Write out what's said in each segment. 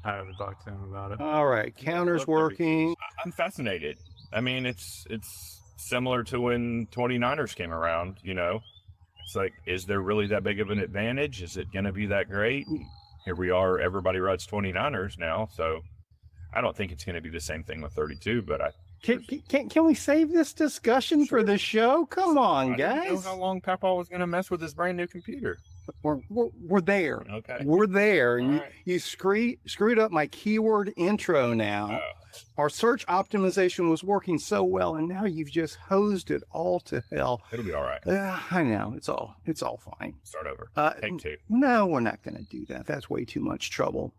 I haven't talked to him about it. All right, counter's working. I'm fascinated. I mean, it's similar to when 29ers came around, you know. It's like, is there really that big of an advantage? Is it going to be that great? Here we are, everybody rides 29ers now, so I don't think it's going to be the same thing with 32, but Can we save this discussion for the show? Come on, I guys. didn't know how long Papa was going to mess with his brand new computer. We're there. Okay. We're there. And All right. you screwed up my keyword intro now. Oh. Our search optimization was working so well, and now you've just hosed it all to hell. It'll be all right. I know. It's all fine. Start over. Take two. No, we're not going to do that. That's way too much trouble.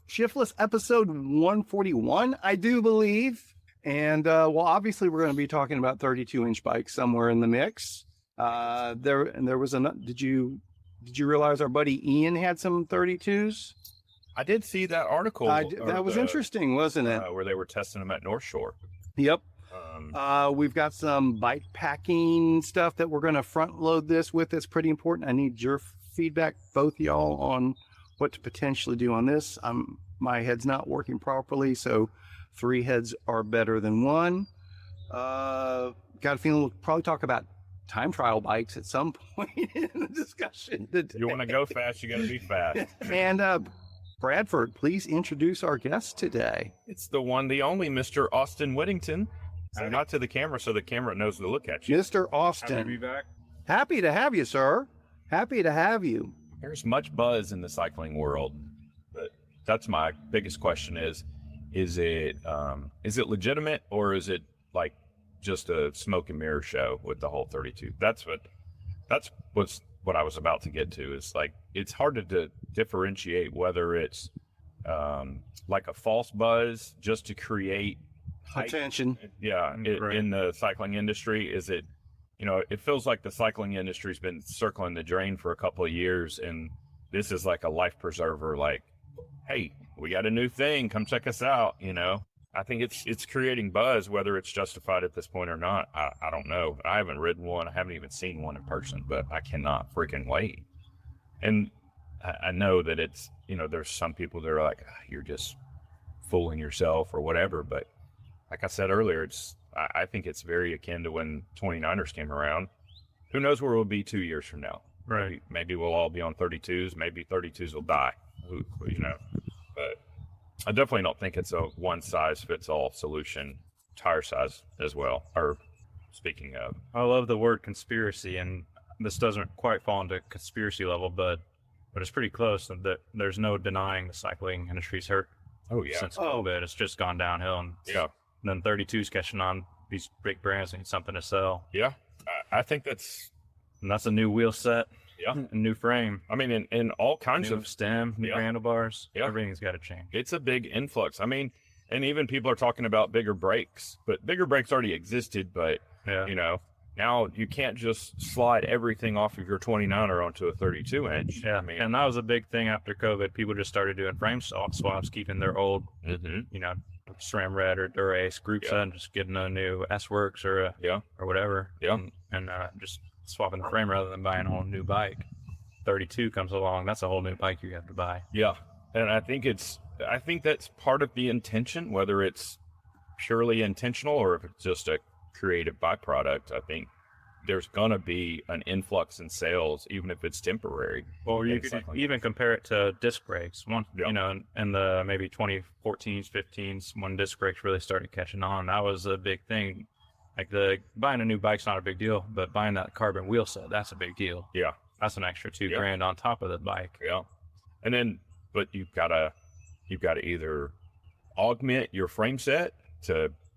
Shiftless episode 141, I do believe. And, well, obviously we're going to be talking about 32-inch bikes somewhere in the mix. There was did you realize our buddy Ian had some 32s? I did see that article. That was interesting, wasn't it? Where they were testing them at North Shore. Yep. We've got some bike packing stuff that we're going to front load this with. That's pretty important. I need your feedback, both y'all, on what to potentially do on this. My head's not working properly, so 3 heads are better than 1. Got a feeling we'll probably talk about time trial bikes at some point in the discussion today. You want to go fast, you got to be fast. And Bradford, please introduce our guest today. It's the one, the only Mr. Austin Whittington. Not to the camera, so the camera knows to look at you. Mr. Austin. Happy to be back. Happy to have you, sir. Happy to have you. There's much buzz in the cycling world, but that's my biggest question: is it legitimate, or is it like just a smoke and mirror show with the whole 32? That's what I was about to get to. Is like, it's hard to differentiate whether it's like a false buzz just to create hype. Attention. Yeah, Right. in the cycling industry. Is it, you know, it feels like the cycling industry's been circling the drain for a couple of years, and this is like a life preserver, like, hey, we got a new thing, come check us out, you know. I think it's creating buzz, whether it's justified at this point or not. I don't know. I haven't ridden one. I haven't even seen one in person, but I cannot freaking wait. And I know that it's, you know, there's some people that are like, you're just fooling yourself or whatever. But like I said earlier, I think it's very akin to when 29ers came around. Who knows where we'll be 2 years from now? Right. Maybe we'll all be on 32s. Maybe 32s will die, you know. But I definitely don't think it's a one-size-fits-all solution. Tire size as well. Or speaking of, I love the word conspiracy, and this doesn't quite fall into conspiracy level, but it's pretty close. That there's no denying the cycling industry's hurt. oh yeah, Since COVID, it's just gone downhill, and yeah, then 32's catching on. These big brands need something to sell, yeah. I think that's, and that's a new wheel set, yeah. a new frame, I mean, in all kinds new of, stem, new Yeah. handlebars. Yeah. Everything's got to change. it's a big influx. I mean, and even people are talking about bigger brakes, but bigger brakes already existed. But Yeah. you know, now you can't just slide everything off of your 29er onto a 32-inch. Yeah, I mean, and that was a big thing after COVID. People just started doing frame swaps, keeping their old, mhm, you know, SRAM Red or Dura-Ace group Yeah. set, and just getting a new S-Works or yeah, whatever. Yeah. And just swapping the frame rather than buying a whole new bike. 32 comes along, that's a whole new bike you have to buy. yeah. And I think that's part of the intention, whether it's purely intentional or if it's just a creative byproduct. I think there's gonna be an influx in sales, even if it's temporary. Or you in could cycling. even compare it to disc brakes. Yeah. You know, in the maybe 2014s, 15s, when disc brakes really started catching on, that was a big thing. Like buying a new bike's not a big deal, but buying that carbon wheel set, that's a big deal. Yeah, That's an extra $2 Yeah. grand on top of the bike. yeah. And then, but you've gotta either augment your frame set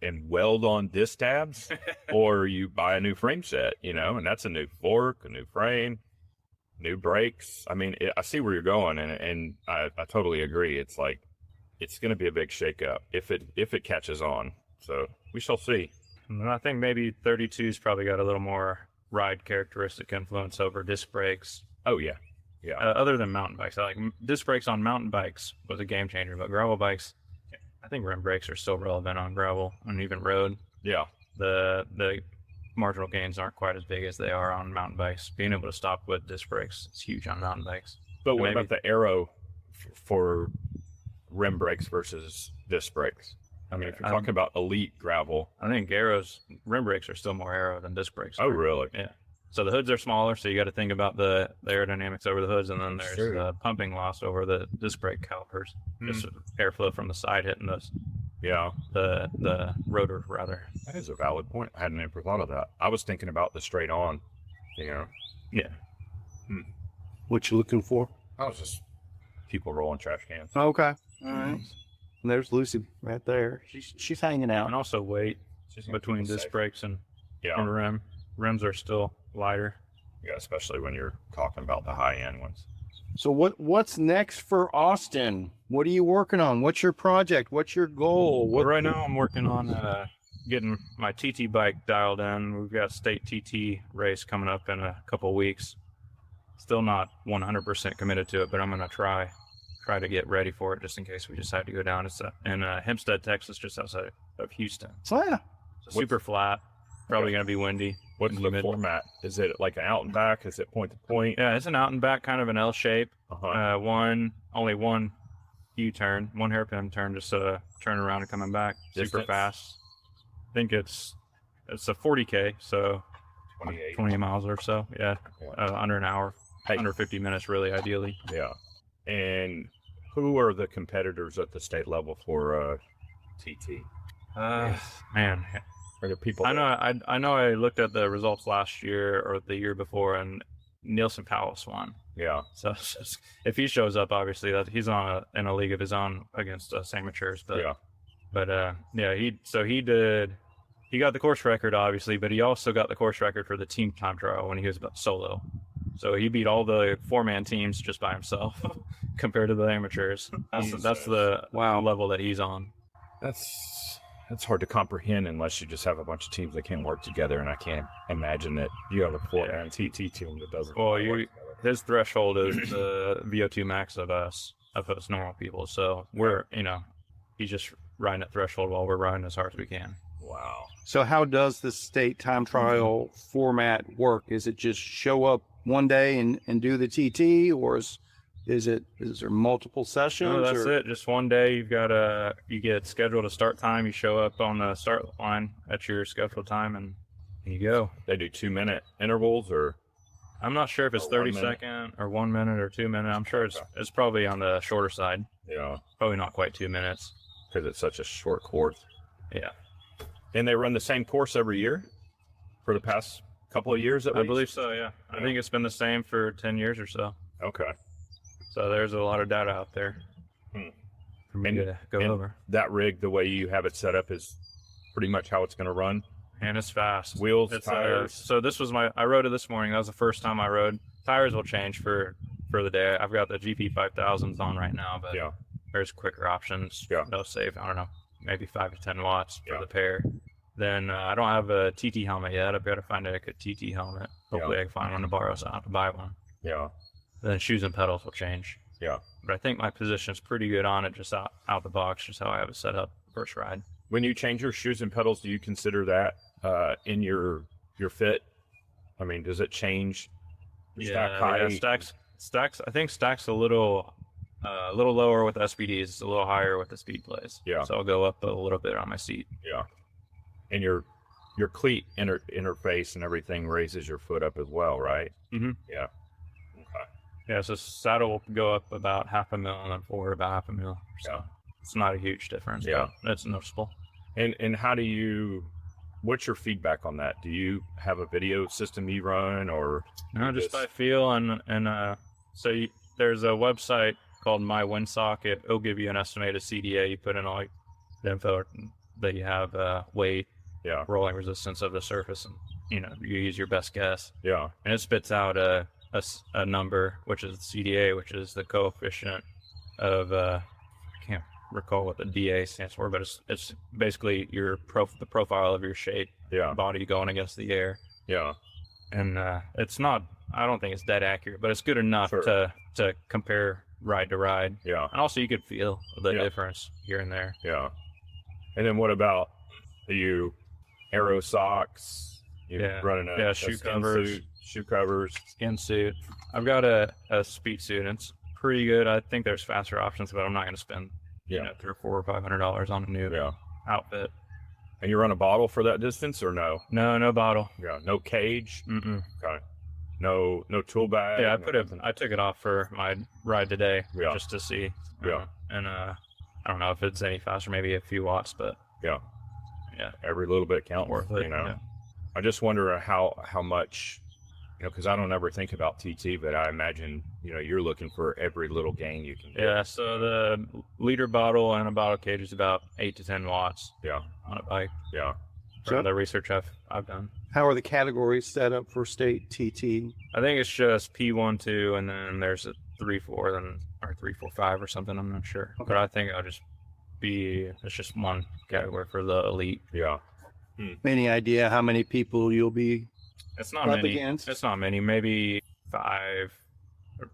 and weld on disc tabs, or you buy a new frame set, you know, and that's a new fork, a new frame, new brakes. I mean, I see where you're going, and I totally agree. It's like, it's going to be a big shakeup if it catches on. So we shall see. And I think maybe 32's probably got a little more ride characteristic influence over disc brakes. Oh yeah, yeah, Other than mountain bikes, like disc brakes on mountain bikes was a game changer, but gravel bikes, I think rim brakes are still relevant on gravel and even road. yeah, The marginal gains aren't quite as big as they are on mountain bikes. Being able to stop with disc brakes is huge on mountain bikes. But what Maybe. about the aero for rim brakes versus disc brakes? I mean, if you're talking about elite gravel. I think rim brakes are still more aero than disc brakes. Oh, really? Yeah. So the hoods are smaller, so you got to think about the aerodynamics over the hoods, and then there's the pumping loss over the disc brake calipers. Just airflow from the side hitting the rotor, rather. That is a valid point. I hadn't ever thought of that. I was thinking about the straight on, Yeah. What you looking for? I was just people rolling trash cans. Okay. All right. And there's Lucy right there. She's hanging out. And also weight between disc brakes and rim. Rims are still lighter. Yeah, especially when you're talking about the high-end ones. So what's next for Austin? What are you working on? What's your project? What's your goal? Well, right now I'm working on getting my TT bike dialed in. We've got a state TT race coming up in a couple weeks. Still not 100% committed to it, but I'm going to try to get ready for it just in case we decide to go down. It's in Hempstead, Texas, just outside of Houston. Oh, yeah. Super flat. Probably going to be windy. What's the format? Is it like an out and back? Is it point to point? Yeah, it's an out and back, kind of an L shape. Uh-huh. Only one U-turn, one hairpin turn, just turning around and coming back. Distance? Super fast. I think it's a 40K, so 20 miles or so. Yeah, under an hour, under 50 minutes, really, ideally. Yeah. And who are the competitors at the state level for TT? Man. Are there people? I know. I looked at the results last year or the year before, and Nielsen Powell's won. Yeah. So if he shows up, obviously that he's in a league of his own against amateurs. But he got the course record, obviously, but he also got the course record for the team time trial when he was solo. So he beat all the 4-man teams just by himself compared to the amateurs. That's the level that he's on. That's hard to comprehend unless you just have a bunch of teams that can't work together, and I can't imagine that you have a 4-man TT team that doesn't work together. His threshold is the VO2 max of us normal people. So he's just riding that threshold while we're riding as hard as we can. Wow. So how does the state time trial format work? Is it just show up one day and do the TT, or is there multiple sessions? No, that's it. Just one day. You get scheduled a start time. You show up on the start line at your scheduled time, and you go. They do 2-minute intervals, or I'm not sure if it's 30 second or 1 minute or 2 minutes. I'm sure it's probably on the shorter side. Yeah. Probably not quite 2 minutes because it's such a short course. Yeah. And they run the same course every year for the past couple of years at least? I believe so, yeah. I think it's been the same for 10 years or so. Okay. So there's a lot of data out there for me to go over. That rig, the way you have it set up, is pretty much how it's going to run? And it's fast. Wheels, tires? So this was I rode it this morning. That was the first time I rode. Tires will change for the day. I've got the GP 5000s on right now, but there's quicker options. Yeah. They'll save, I don't know, maybe 5 to 10 watts for the pair. Then I don't have a TT helmet yet. I've got to find a good TT helmet. Hopefully I can find one to borrow, so I don't have to buy one. Yeah. Then shoes and pedals will change. Yeah. But I think my position's pretty good on it, just out the box, just how I have it set up first ride. When you change your shoes and pedals, do you consider that in your fit? I mean, does it change stack height? Yeah, stacks. I think stacks a little lower with the SPDs, it's a little higher with the speed plays. Yeah. So I'll go up a little bit on my seat. Yeah. And your cleat interface and everything raises your foot up as well, right? Mm-hmm. Yeah. Okay. Yeah, so saddle will go up about half a mil and then forward about half a mil. So it's not a huge difference. Yeah. But it's noticeable. And what's your feedback on that? Do you have a video system you run, or? No, just by feel there's a website called My Windsock. It'll give you an estimated CDA. You put in all the info that you have, weight, rolling resistance of the surface, and you use your best guess. Yeah. And it spits out a number, which is the CDA, which is the coefficient of I can't recall what the DA stands for, but it's basically the profile of your shape, body going against the air. Yeah. And it's not, I don't think it's dead accurate, but it's good enough to compare ride to ride. Yeah. And also you could feel the difference here and there. Yeah. And then what about you aero socks? You're running a shoe skin covers. suit, shoe covers, skin suit. I've got a speed suit, and it's pretty good. I think there's faster options, but I'm not going to spend you know, $300 or $500 on a new outfit. And you run a bottle for that distance or no? No bottle. Yeah, no cage. Mm-mm. Okay. No tool bag. Yeah, I took it off for my ride today just to see. Yeah. And I don't know if it's any faster, maybe a few watts, but yeah, every little bit counts. Worth it, you know. yeah. I just wonder how much, you know, because I don't ever think about TT, but I imagine, you know, you're looking for every little gain you can get. Yeah, so the liter bottle and a bottle cage is about 8 to 10 watts. Yeah. On a bike. Yeah. From the research I've done. How are the categories set up for state TT? I think it's just P1, 2, and then there's a 3, 4, or 3, 4, 5 or something. I'm not sure, but I think it's just one category for the elite. Yeah. Any idea how many people you'll be It's not up many. against? It's not many. Maybe 5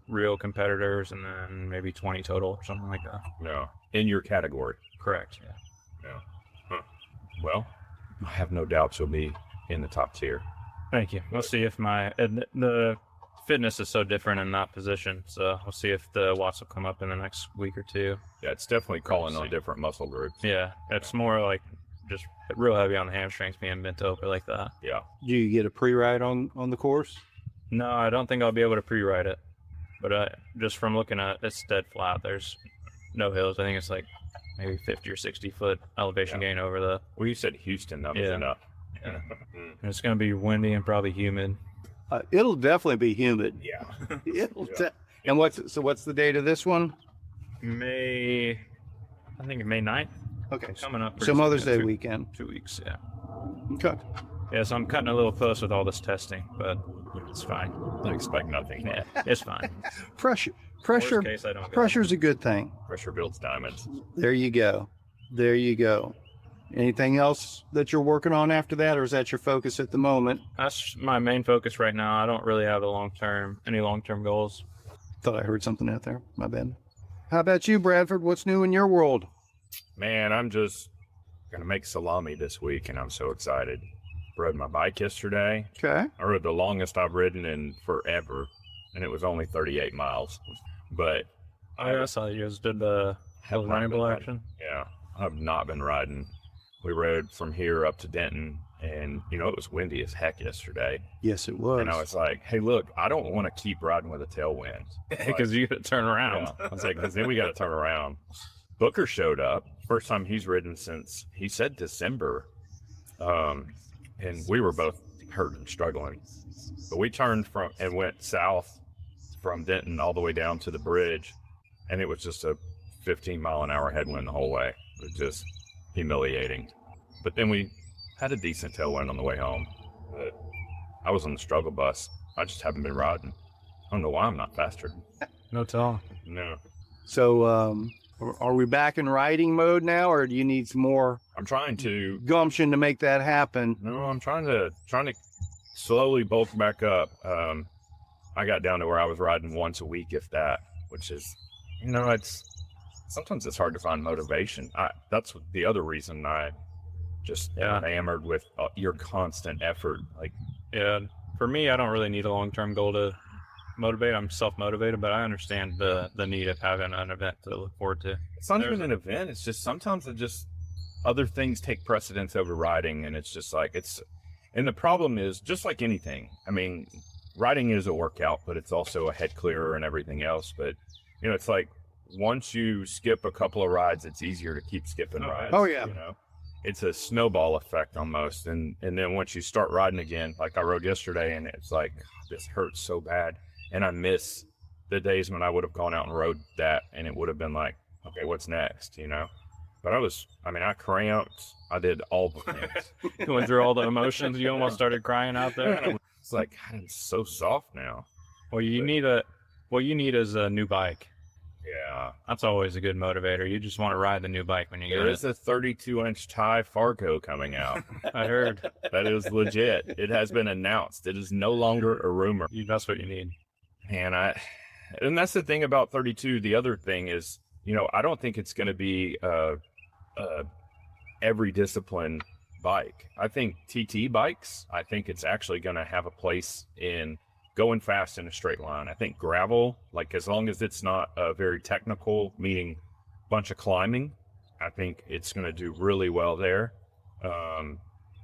real competitors, and then maybe 20 total or something like that. Yeah. In your category. Correct. Yeah. Huh. Well, I have no doubts you'll be in the top tier. Thank you. We'll see if the fitness is so different in that position. So we'll see if the watts will come up in the next week or two. Yeah, it's definitely calling on different muscle groups. Yeah, it's more like just real heavy on the hamstrings being bent over like that. Yeah. Do you get a pre-ride on the course? No, I don't think I'll be able to pre-ride it. But just from looking at it, it's dead flat. There's no hills. I think it's like maybe 50 or 60 foot elevation gain over the... Well, you said Houston. That was enough. Yeah. And it's going to be windy and probably humid. It'll definitely be humid. Yeah. And what's the date of this one? May 9th. Okay. Coming up. So Mother's Day 2 weekend. 2 weeks, yeah. Okay. Yeah, so I'm cutting a little close with all this testing, but it's fine. I expect nothing. Yeah, it's fine. Pressure. Worst case, I don't go. Pressure's a good thing. Pressure builds diamonds. There you go. Anything else that you're working on after that, or is that your focus at the moment? That's my main focus right now. I don't really have any long-term goals. Thought I heard something out there. My bad. How about you, Bradford? What's new in your world? Man, I'm just going to make salami this week, and I'm so excited. Rode my bike yesterday. Okay. I rode the longest I've ridden in forever, and it was only 38 miles. But I saw you guys did the ramble action. Yeah, I've not been riding. We rode from here up to Denton, and, you know, it was windy as heck yesterday. Yes, it was. And I was like, hey, look, I don't want to keep riding with a tailwind. Because you got to turn around. Yeah. I was like, because then we got to turn around. Booker showed up. First time he's ridden since, he said December. And we were both hurt and struggling. But we turned and went south from Denton all the way down to the bridge. And it was just a 15-mile-an-hour headwind the whole way. It was just humiliating. But then we had a decent tailwind on the way home. But I was on the struggle bus. I just haven't been riding. I don't know why I'm not faster. No tell. No. So, are we back in riding mode now, or do you need some more I'm trying to gumption to make that happen? No, I'm trying to slowly bulk back up. I got down to where I was riding once a week, if that, which is, you know, sometimes it's hard to find motivation. That's the other reason I just enamored with your constant effort. Like, yeah, for me, I don't really need a long-term goal to motivate. I'm self-motivated, but I understand the need of having an event to look forward to. It's not even an event. It's just sometimes other things take precedence over riding, and it's just like and the problem is, just like anything, I mean, riding is a workout, but it's also a head clearer and everything else. But, you know, it's like once you skip a couple of rides, it's easier to keep skipping rides. Oh, yeah. You know, it's a snowball effect almost. And then once you start riding again, like I rode yesterday, and it's like, this hurts so bad. And I miss the days when I would have gone out and rode that, and it would have been like, okay, what's next, you know? But I cramped. I did all the things. Going through all the emotions, you almost started crying out there. It's like, God, I'm so soft now. Well, you need is a new bike. Yeah. That's always a good motivator. You just want to ride the new bike when you get it. There is a 32-inch Thai Fargo coming out. I heard. That is legit. It has been announced. It is no longer a rumor. That's what you need. And that's the thing about 32. The other thing is, you know, I don't think it's going to be every discipline bike. I think TT bikes, I think it's actually going to have a place in going fast in a straight line. I think gravel, like as long as it's not very technical, meaning bunch of climbing. I think it's going to do really well there.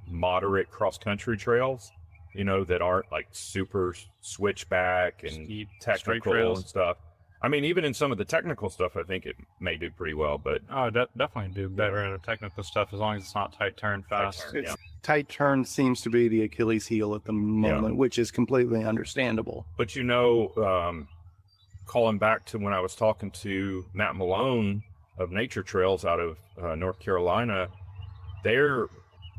Moderate cross-country trails, that aren't like super switchback and Steep, technical straight trails. and stuff. I mean, even in some of the technical stuff, I think it may do pretty well, but Definitely do better in the technical stuff as long as it's not tight turn fast. turn. Yeah. Tight turn seems to be the Achilles heel at the moment, which is completely understandable. But calling back to when I was talking to Matt Malone of Nature Trails out of North Carolina, they're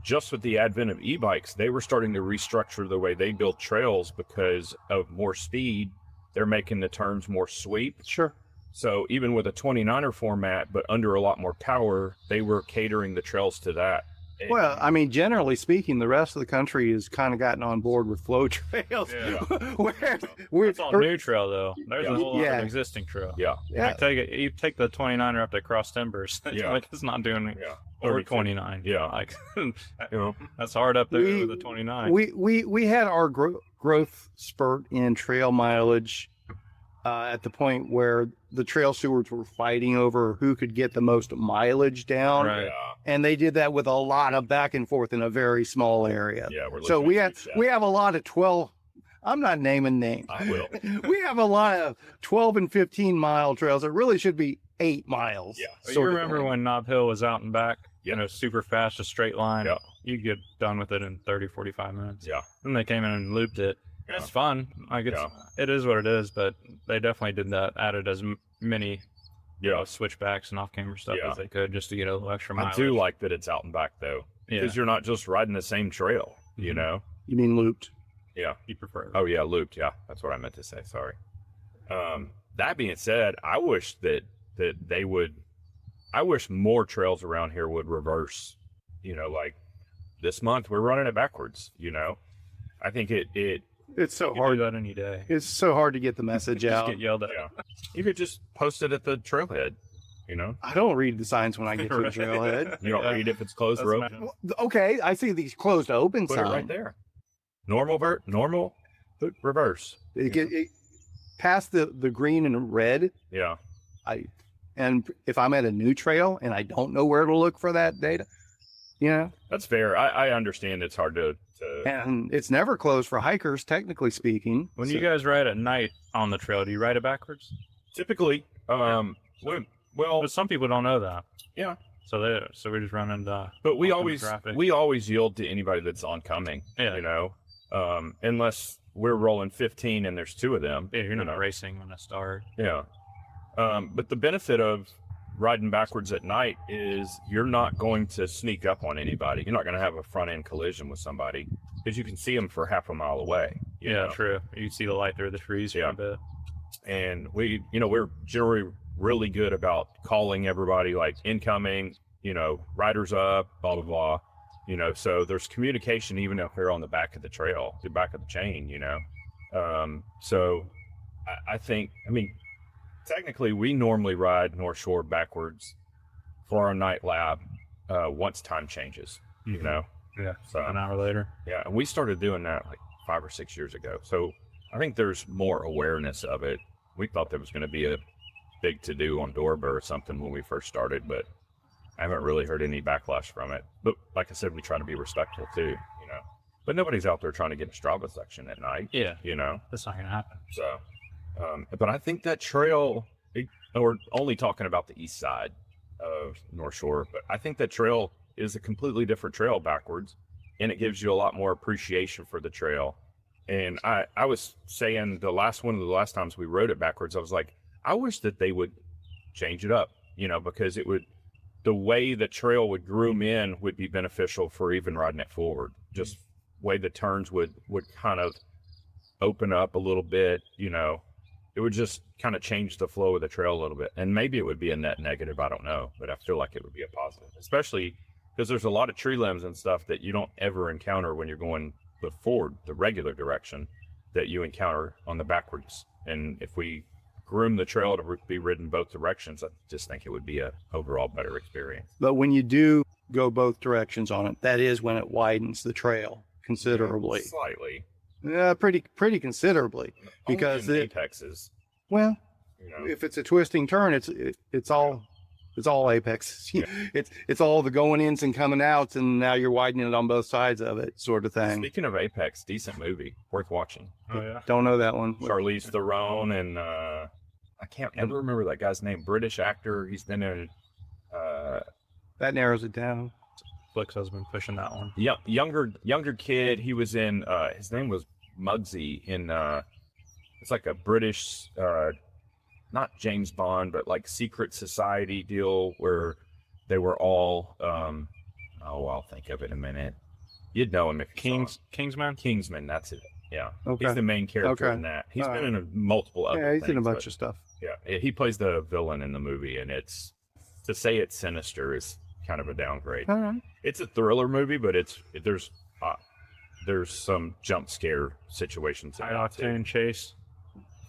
just with the advent of e-bikes, they were starting to restructure the way they build trails because of more speed. They're making the turns more sweep. Sure. So even with a 29er format, but under a lot more power, they were catering the trails to that. Well, I mean, generally speaking, the rest of the country has kind of gotten on board with flow trails. Yeah. It's all new trail though. There's a whole lot of existing trail. Yeah. You take the 29er up to Cross Timbers. It's not doing over 29. Yeah. Like that's hard up there with the 29. We had our growth spurt in trail mileage at the point where the trail stewards were fighting over who could get the most mileage down. Right. And they did that with a lot of back and forth in a very small area. Yeah, so we have a lot of 12. I'm not naming names. I will. We have a lot of 12 and 15 mile trails. It really should be 8 miles. Yeah. So you remember when Knob Hill was out and back? Yeah. Super fast, a straight line. Yeah. You get done with it in 30, 45 minutes. Yeah. Then they came in and looped it. Yeah. It's fun. Like it is what it is, but they definitely did that. Added as many, switchbacks and off-camera stuff as they could just to get a little extra mileage. I do like that it's out and back though, because you're not just riding the same trail. You mean looped? Yeah. You prefer that. Oh yeah, looped. Yeah, that's what I meant to say. Sorry. That being said, I wish that they would. I wish more trails around here would reverse. Like this month we're running it backwards. I think it's so you hard. Do that any day. It's so hard to get the message out. Get yelled at. Yeah. You could just post it at the trailhead. I don't read the signs when I get to the trailhead. You don't read if it's closed or open. Okay, I see these closed to open Put signs. it right there. Normal, reverse. It past the green and red. Yeah. And if I'm at a new trail and I don't know where to look for that data, That's fair. I understand it's hard to. And it's never closed for hikers, technically speaking. When you guys ride at night on the trail, do you ride it backwards? Typically, well, but some people don't know that. Yeah. So we just run into. But we always yield to anybody that's oncoming. Yeah. Unless we're rolling 15 and there's 2 of them. Yeah, you're not racing when I start. Yeah. But the benefit of riding backwards at night is you're not going to sneak up on anybody. You're not going to have a front end collision with somebody because you can see them for half a mile away. You know? True. You see the light through the trees for a bit. And we're generally really good about calling everybody like incoming, riders up, blah, blah, blah, so there's communication even if they're on the back of the trail, the back of the chain, so I think, technically we normally ride North Shore backwards for our night lab once time changes, Yeah. So an hour later. Yeah. And we started doing that like 5 or 6 years ago. So I think there's more awareness of it. We thought there was going to be a big to-do on Dorba or something when we first started, but I haven't really heard any backlash from it. But like I said, we try to be respectful too, but nobody's out there trying to get a Strava section at night. Yeah. That's not going to happen. So, but I think that trail, we're only talking about the east side of North Shore, but I think that trail is a completely different trail backwards, and it gives you a lot more appreciation for the trail. And I was saying one of the last times we rode it backwards, I was like, I wish that they would change it up, because the way the trail would groom in would be beneficial for even riding it forward. Just way the turns would kind of open up a little bit, it would just kind of change the flow of the trail a little bit. And maybe it would be a net negative, I don't know, but I feel like it would be a positive, especially because there's a lot of tree limbs and stuff that you don't ever encounter when you're going the forward, the regular direction, that you encounter on the backwards. And if we groom the trail to be ridden both directions, I just think it would be a overall better experience. But when you do go both directions on it, that is when it widens the trail considerably. Slightly. Yeah, pretty considerably, because apexes. Well, if it's a twisting turn, it's all It's all apex. Yeah. It's all the going ins and coming outs, and now you're widening it on both sides of it, sort of thing. Speaking of apex, decent movie, worth watching. Oh yeah. Don't know that one. Charlize Theron and I can't ever remember that guy's name. British actor. He's been in. That narrows it down. Flicks has been pushing that one. Yeah, younger kid. He was in. His name was Muggsy in. It's like a British, not James Bond, but like secret society deal where they were all. I'll think of it in a minute. You'd know him if you saw him. Kingsman. Kingsman. That's it. Yeah, Okay. he's the main character Okay. in that. He's All been in multiple other. Yeah, he's in a things, bunch but- of stuff. Yeah, he plays the villain in the movie, and it's to say it's sinister is kind of a downgrade. All right. It's a thriller movie, but there's some jump scare situations in High it too. octane chase.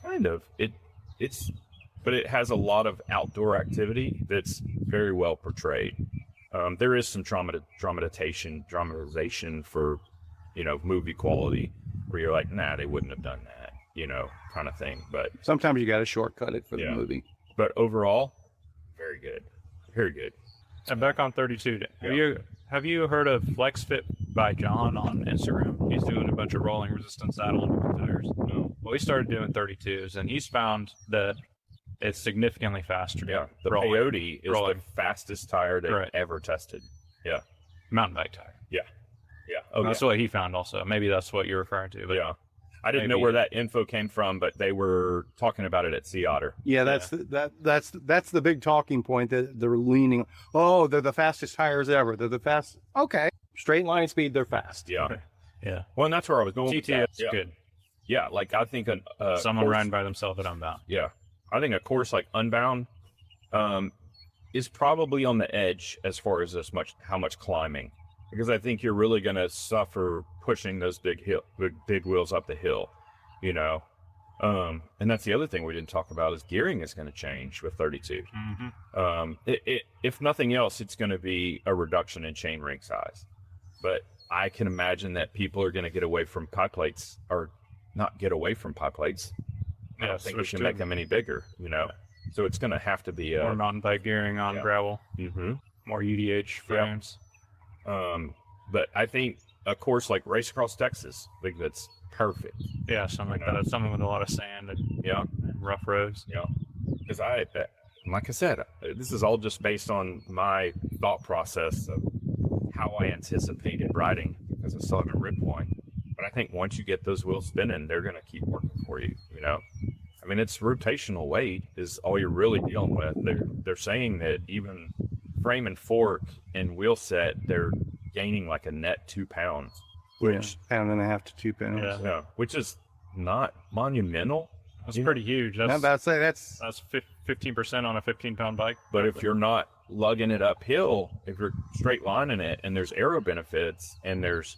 Kind of. But it has a lot of outdoor activity that's very well portrayed. There is some dramatization for, movie quality where you're like, nah, they wouldn't have done that, kind of thing. But Sometimes you got to shortcut it for the Yeah. movie. overall, very good. Very good. And back on 32. Have you heard of FlexFit by John on Instagram? He's doing a bunch of rolling resistance saddle and tires. No. Well, he started doing 32s, and he's found that it's significantly faster. Yeah. The rolling. Peyote is Rolling. the fastest tire they've Right. ever tested. Yeah. Mountain bike tire. Yeah. Oh, That's what he found also. Maybe that's what you're referring to. But yeah. I didn't know maybe- where that info came from, but they were talking about it at Sea Otter. Yeah, that's the big talking point that they're leaning. Oh, they're the fastest tires ever. They're the fast. Okay, straight line speed, they're fast. Yeah. Yeah. Well, and that's where I was going with TT that. is Yeah. good. Yeah, like I think Someone course- riding by themselves at Unbound. Yeah, I think a course like Unbound is probably on the edge as far as how much climbing, because I think you're really going to suffer pushing those big wheels up the hill, and that's the other thing we didn't talk about is gearing is going to change with 32. Mm-hmm. If nothing else, it's going to be a reduction in chain ring size, but I can imagine that people are going to get away from pie plates, or not get away from pie plates. I don't think we switch should to make them any bigger, So it's going to have to be more mountain bike gearing on yeah. gravel, Mhm. more UDH frames. But I think a course like Race Across Texas, I think that's perfect. Yeah, something like that. Something with a lot of sand and Yeah, rough roads. because like I said, this is all just based on my thought process of how I anticipated riding, because I still haven't ridden one. But I think once you get those wheels spinning, they're going to keep working for you. I mean, it's rotational weight is all you're really dealing with. They're saying that even frame and fork and wheel set, they're gaining like a net 2 pounds, which Pound and a half to 2 pounds. Yeah. which is not monumental. That's pretty huge. I'm That's about to say that's 15% on a 15-pound bike. But if you're not lugging it uphill, if you're straight lining it, and there's aero benefits and there's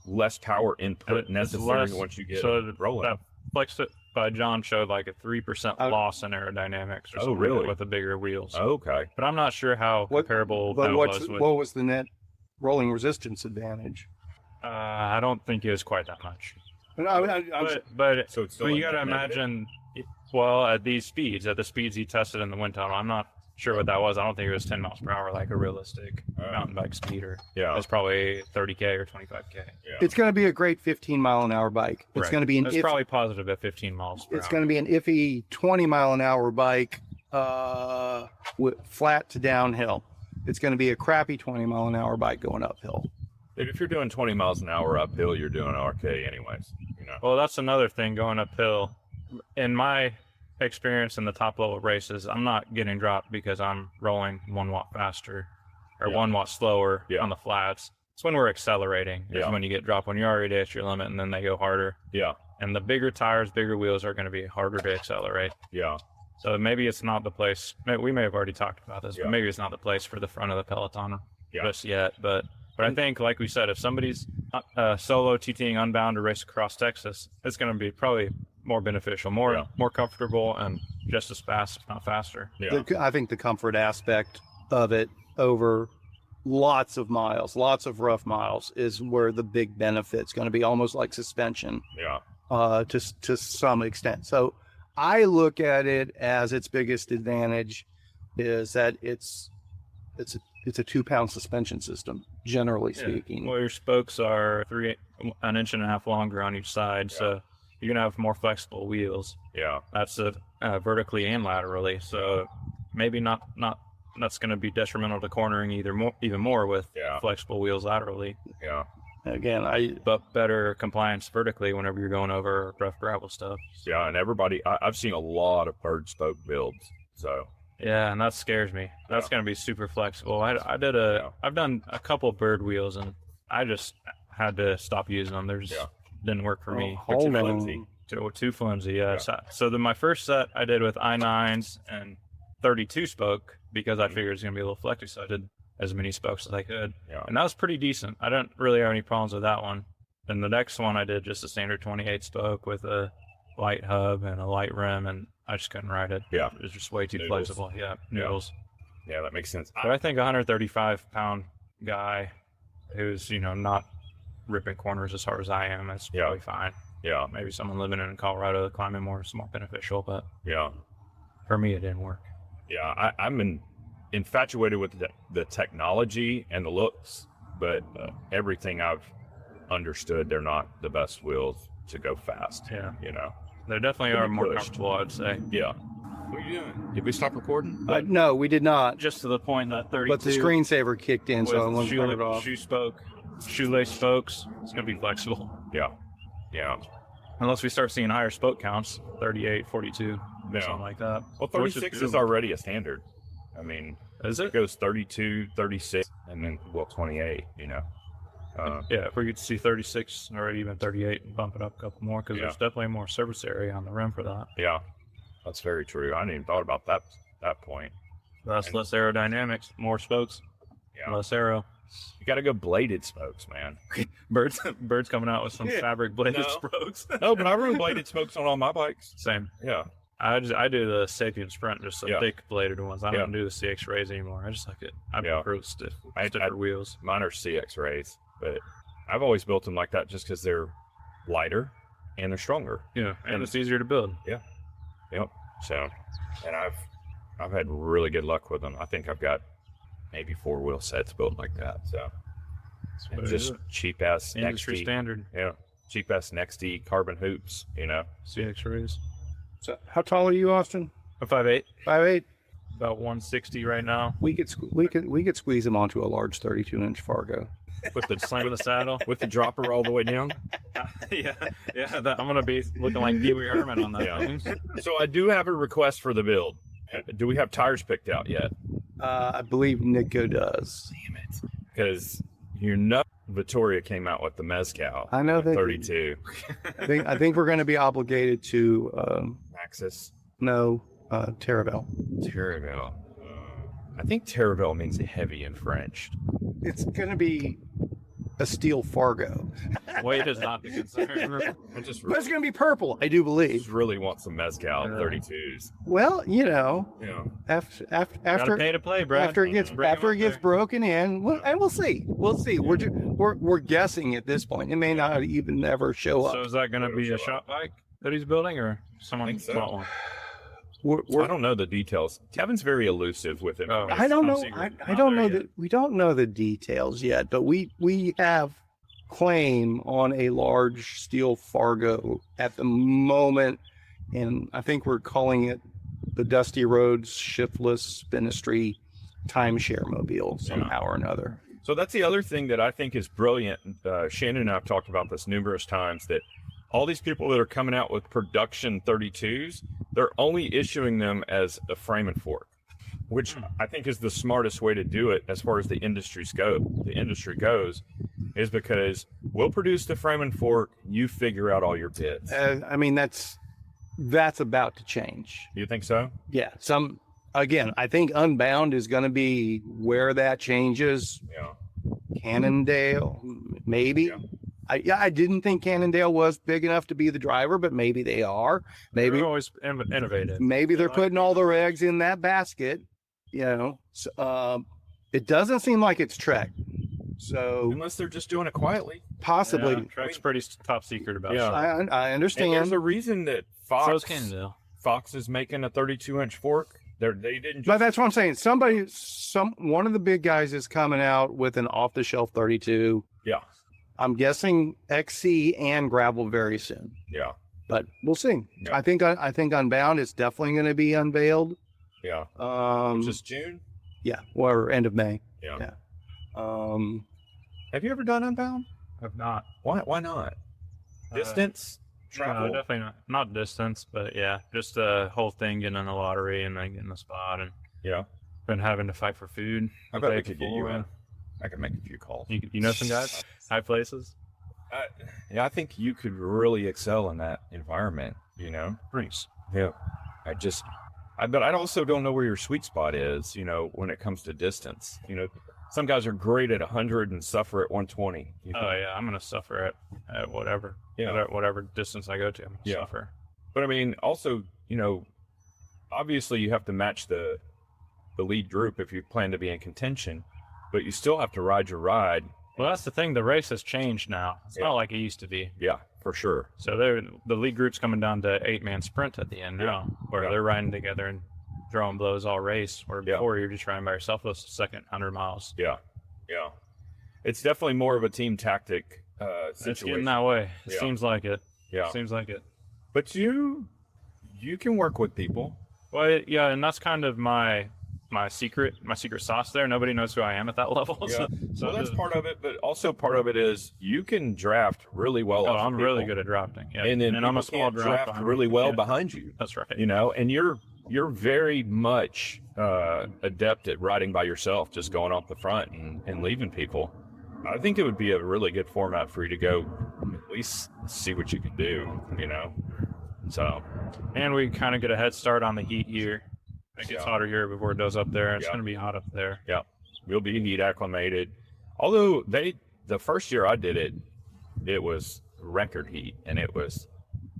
less power input It's necessary less- once you get so rolling. That FlexFit by John showed like a 3% Oh. loss in aerodynamics or Oh, something really? with the bigger wheels. Okay. But I'm not sure how comparable But that was with. what was the net rolling resistance advantage? I don't think it was quite that much. I'm But So you got to imagine, well, at the speeds he tested in the wind tunnel, I'm not sure what that was. I don't think it was 10 miles per hour like a realistic mountain bike speed. Yeah. It's probably 30K or 25K. It's going to be a great 15-mile-an-hour bike. It's Right. going to be It's probably positive at 15 miles per It's hour. going to be an iffy 20-mile-an-hour bike, with flat to downhill. It's going to be a crappy 20-mile-an-hour bike going uphill. If you're doing 20 miles an hour uphill, you're doing RK anyways. Well, that's another thing going uphill. In my experience in the top level races, I'm not getting dropped because I'm rolling 1 watt faster or 1 watt slower on the flats. It's when we're accelerating is when you get dropped, when you're already at your limit and then they go harder. Yeah. And the bigger tires, bigger wheels are going to be harder to accelerate. Yeah. So maybe it's not the place. We may have already talked about this, but maybe it's not the place for the front of the peloton just yet. But I think, like we said, if somebody's solo TTing Unbound or Race Across Texas, it's going to be probably more beneficial, more comfortable, and just as fast, if not faster. Yeah. I think the comfort aspect of it over lots of miles, lots of rough miles, is where the big benefit's going to be, almost like suspension. Yeah. To some extent. So I look at it as its biggest advantage. is that it's a 2-pound suspension system, generally speaking. Well, your spokes are an inch and a half longer on each side, so you're gonna have more flexible wheels. Yeah. That's vertically and laterally. So maybe not that's gonna be detrimental to cornering even more with flexible wheels laterally. Yeah. Again, but better compliance vertically whenever you're going over rough gravel stuff. Yeah, and I've seen a lot of bird spoke builds. So yeah, and that scares me. That's going to be super flexible. I've done a couple bird wheels, and I just had to stop using them. They just didn't work for me. Too flimsy. Too flimsy, yeah. So my first set I did with I9s and 32 spoke because I figured it was going to be a little flexy, so I did as many spokes as I could. Yeah. And that was pretty decent. I didn't really have any problems with that one. And the next one I did just a standard 28 spoke with a light hub and a light rim, and I just couldn't ride it. Yeah. It was just way too Noodles. flexible. Yeah, noodles. Yeah, that makes sense. But I think a 135-pound guy who's, not ripping corners as hard as I am, that's probably fine. Yeah. Maybe someone living in Colorado climbing more is more beneficial, but for me, it didn't work. Yeah, I'm infatuated with the technology and the looks, but everything I've understood, they're not the best wheels to go fast. Yeah. They definitely are more comfortable, I'd say. Yeah. What are you doing? Did we stop recording? no, we did not. Just to the point that 32. But the screensaver kicked in, so I wanted to turn it off. Shoelace spokes, it's going to be flexible. Yeah. Yeah. Unless we start seeing higher spoke counts, 38, 42, something like that. Well, 36 is already a standard. I mean, is it goes 32, 36, and then 28. If we could see 36 or even 38 and bump it up a couple more, because there's definitely more surface area on the rim for that. Yeah, that's very true. I hadn't even thought about that point. That's less aerodynamics, more spokes, less aero. You got to go bladed spokes, man. Birds coming out with some fabric bladed spokes. No, but I run bladed spokes on all my bikes. Same. Yeah. I do the Sapien Sprint, just the thick bladed ones. I don't do the CX Rays anymore. I just like it. I prefer stiffer wheels. Mine are CX Rays, but I've always built them like that just because they're lighter and they're stronger. Yeah, and it's easier to build. Yeah. Yep. So, and I've had really good luck with them. I think I've got maybe 4-wheel sets built like that. So, and just cheap ass industry standard. Yeah, cheap ass Nexty carbon hoops. CX Rays. So, how tall are you, Austin? I'm 5'8". 5'8". About 160 right now. We could squeeze him onto a large 32-inch Fargo. With the slam of the saddle, with the dropper all the way down. I'm gonna be looking like Pee Wee Herman on that thing. So I do have a request for the build. Do we have tires picked out yet? I believe Nico does. Damn it! Because Vittoria came out with the Mezcal. I know that 32. I think we're going to be obligated to Maxxis. No, Terravel. Terravel. I think Terravel means heavy in French. It's going to be a steel Fargo. Weight is not the concern. But it's going to be purple, I do believe. I just really want some Mezcal 32s. Well, after pay to play, Brad. After it gets broken in, we'll see. We'll see. We're guessing at this point. It may not even ever show up. So is that going to be a shop bike that he's building, or someone bought one? I don't know the details. Kevin's very elusive with it. I don't know. I don't know that we don't know the details yet, but we have claim on a large steel Fargo at the moment, and I think we're calling it the Dusty Roads ShiftLess Ministry timeshare mobile somehow or another. So that's the other thing that I think is brilliant. Shannon and I have talked about this numerous times, that all these people that are coming out with production 32s, they're only issuing them as a frame and fork, which I think is the smartest way to do it as far as the industry goes, is because we'll produce the frame and fork, you figure out all your bits. I mean, that's about to change. You think so? Yeah. Again, I think Unbound is going to be where that changes. Yeah. Cannondale, maybe. Yeah. I didn't think Cannondale was big enough to be the driver, but maybe they are. Maybe they're always innovative. Maybe they're putting all their eggs in that basket. So, it doesn't seem like it's Trek. So unless they're just doing it quietly, possibly. Trek's pretty top secret about. Yeah, I understand. And there's a reason that Fox is making a 32-inch fork. They didn't just But that's what I'm saying. One of the big guys is coming out with an off-the-shelf 32. Yeah. I'm guessing XC and gravel very soon, Yeah. but we'll see. Yeah. I think Unbound is definitely going to be unveiled. Yeah. Just June? Yeah, or end of May. Yeah. Yeah. Have you ever done Unbound? I've not. Why not? Distance? Travel? No, definitely not distance, but yeah, just the whole thing, getting in the lottery and then getting the spot, and Yeah. been having to fight for food. I bet we could get you in. I could make a few calls. You know some guys, high places. Yeah, I think you could really excel in that environment, you know? Nice. Yeah. But I also don't know where your sweet spot is, you know, when it comes to distance. You know, some guys are great at 100 and suffer at 120. Oh yeah, I'm gonna suffer at whatever. Yeah. Whatever distance I go to, I'm gonna Yeah. suffer. But I mean, also, you know, obviously you have to match the lead group if you plan to be in contention, but you still have to ride your ride. Well, that's the thing. The race has changed now. It's Yeah. not like it used to be. Yeah, for sure. So the lead group's coming down to 8-man sprint at the end now, where Yeah. they're riding together and throwing blows all race. Where Yeah. before you're just riding by yourself those second 100 miles. Yeah. Yeah. It's definitely more of a team tactic It's situation. getting that way. It Yeah. seems like it. Yeah. Seems like it. But you can work with people. Well, yeah, and that's kind of my secret sauce there. Nobody knows who I am at that level. Yeah. So Well, that's part of it, but also part of it is you can draft really well. Oh, off of I'm really people. good at drafting. Yeah. And then I'm a people small can't draft behind really me. well Yeah. behind you. That's right. You know, and you're very much adept at riding by yourself, just going off the front and leaving people. I think it would be a really good format for you to go at least see what you can do, you know. So, And we kind of get a head start on the heat here. It gets Yeah. hotter here before it does up there. It's Yeah. going to be hot up there. yeah, we'll be heat acclimated. Although the first year I did it, it was record heat, and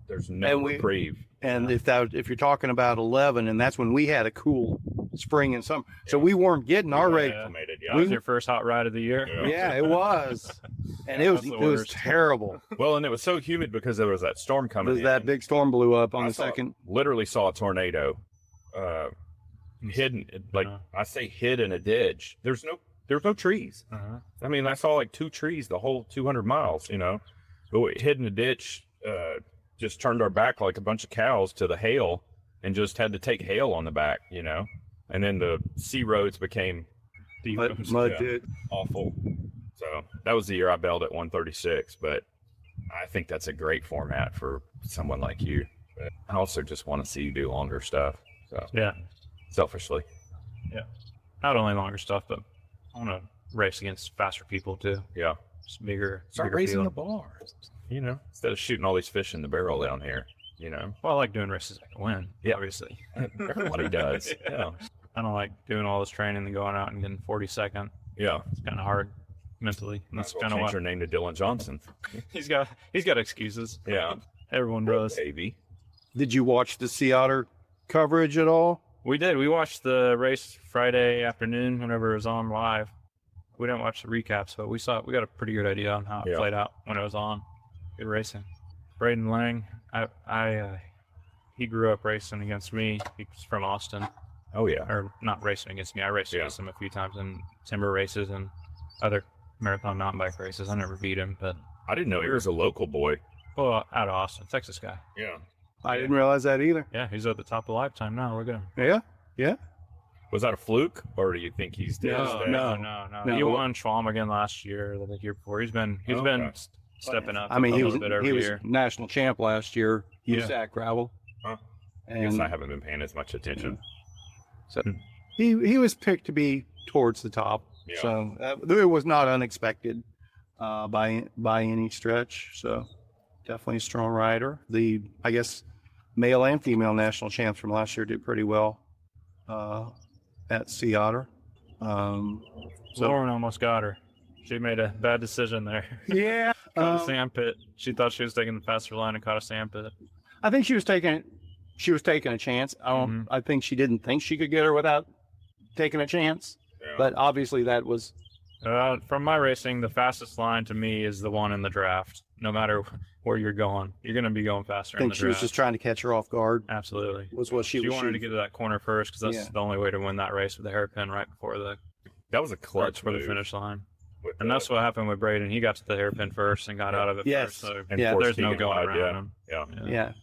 there's no And reprieve. And if you're talking about 11, and that's when we had a cool spring and summer, so we weren't getting our rate. Acclimated, That was your first hot ride of the year. Yeah. Yeah, it was, and it was That's the it was worst. terrible. Well, and it was so humid because there was that storm coming Because in. that big storm blew up on I the second. literally saw a tornado hidden, like I say, hid in a ditch. There's no trees. Uh-huh. I mean, I saw like 2 trees the whole 200 miles, you know, but we hid in a ditch, just turned our back like a bunch of cows to the hail and just had to take hail on the back, you know, and then the sea roads became Mud Yeah. pit. awful. So that was the year I bailed at 136, but I think that's a great format for someone like you. But I also just want to see you do longer stuff. So Yeah. selfishly. Not only longer stuff, but I want to race against faster people too. Yeah. Just bigger. Start bigger raising field. the bar. You know, instead of shooting all these fish in the barrel down here, you know. Well, I like doing races I can win. Yeah. Obviously. Everybody does. Yeah. I don't like doing all this training and going out and getting 42nd. Yeah. It's kind of hard mentally. And That's that's kind of change why your name to Dylan Johnson. he's got excuses. Yeah. Everyone does. Baby. Did you watch the Sea Otter coverage at all? We did. We watched the race Friday afternoon whenever it was on live. We didn't watch the recaps, but we got a pretty good idea on how it Yeah. played out when it was on. Good racing. Braden Lang, he grew up racing against me. He's from Austin, Oh, yeah. or not racing against me. I raced Yeah. against him a few times in timber races and other marathon mountain bike races. I never beat him, but I didn't know he was a local boy. well, out of Austin, Texas guy. Yeah. I didn't realize that either. Yeah, he's at the top of lifetime now. Look at him. Yeah, yeah. Was that a fluke, or do you think he's dead? No. He No. won Schwalm again last year, or the year before. He's been Okay. stepping up. I mean, a he little was bit every year. national champ last year. Yeah. USAC gravel. Huh. I And guess I haven't been paying as much attention. so he was picked to be towards the top. Yeah. So it was not unexpected by any stretch. So definitely a strong rider. I guess male and female national champs from last year did pretty well at Sea Otter. So Lauren almost got her. She made a bad decision there. yeah, Caught a sand pit. She thought she was taking the faster line and caught a sand pit. I think she was taking a chance. I think she didn't think she could get her without taking a chance. Yeah. But obviously that was From my racing, the fastest line to me is the one in the draft. no matter where you're going. You're going to be going faster. I think in the she was draft. just trying to catch her off guard. Absolutely. Was what she was wanted to shooting. get to that corner first because that's the only way to win that race with the hairpin right before That was a clutch for the move finish line. with And that's what happened with Braden. He got to the hairpin first and got out of it Yes. first. So and Yeah. forced there's no Keegan going wide, around him. Yeah.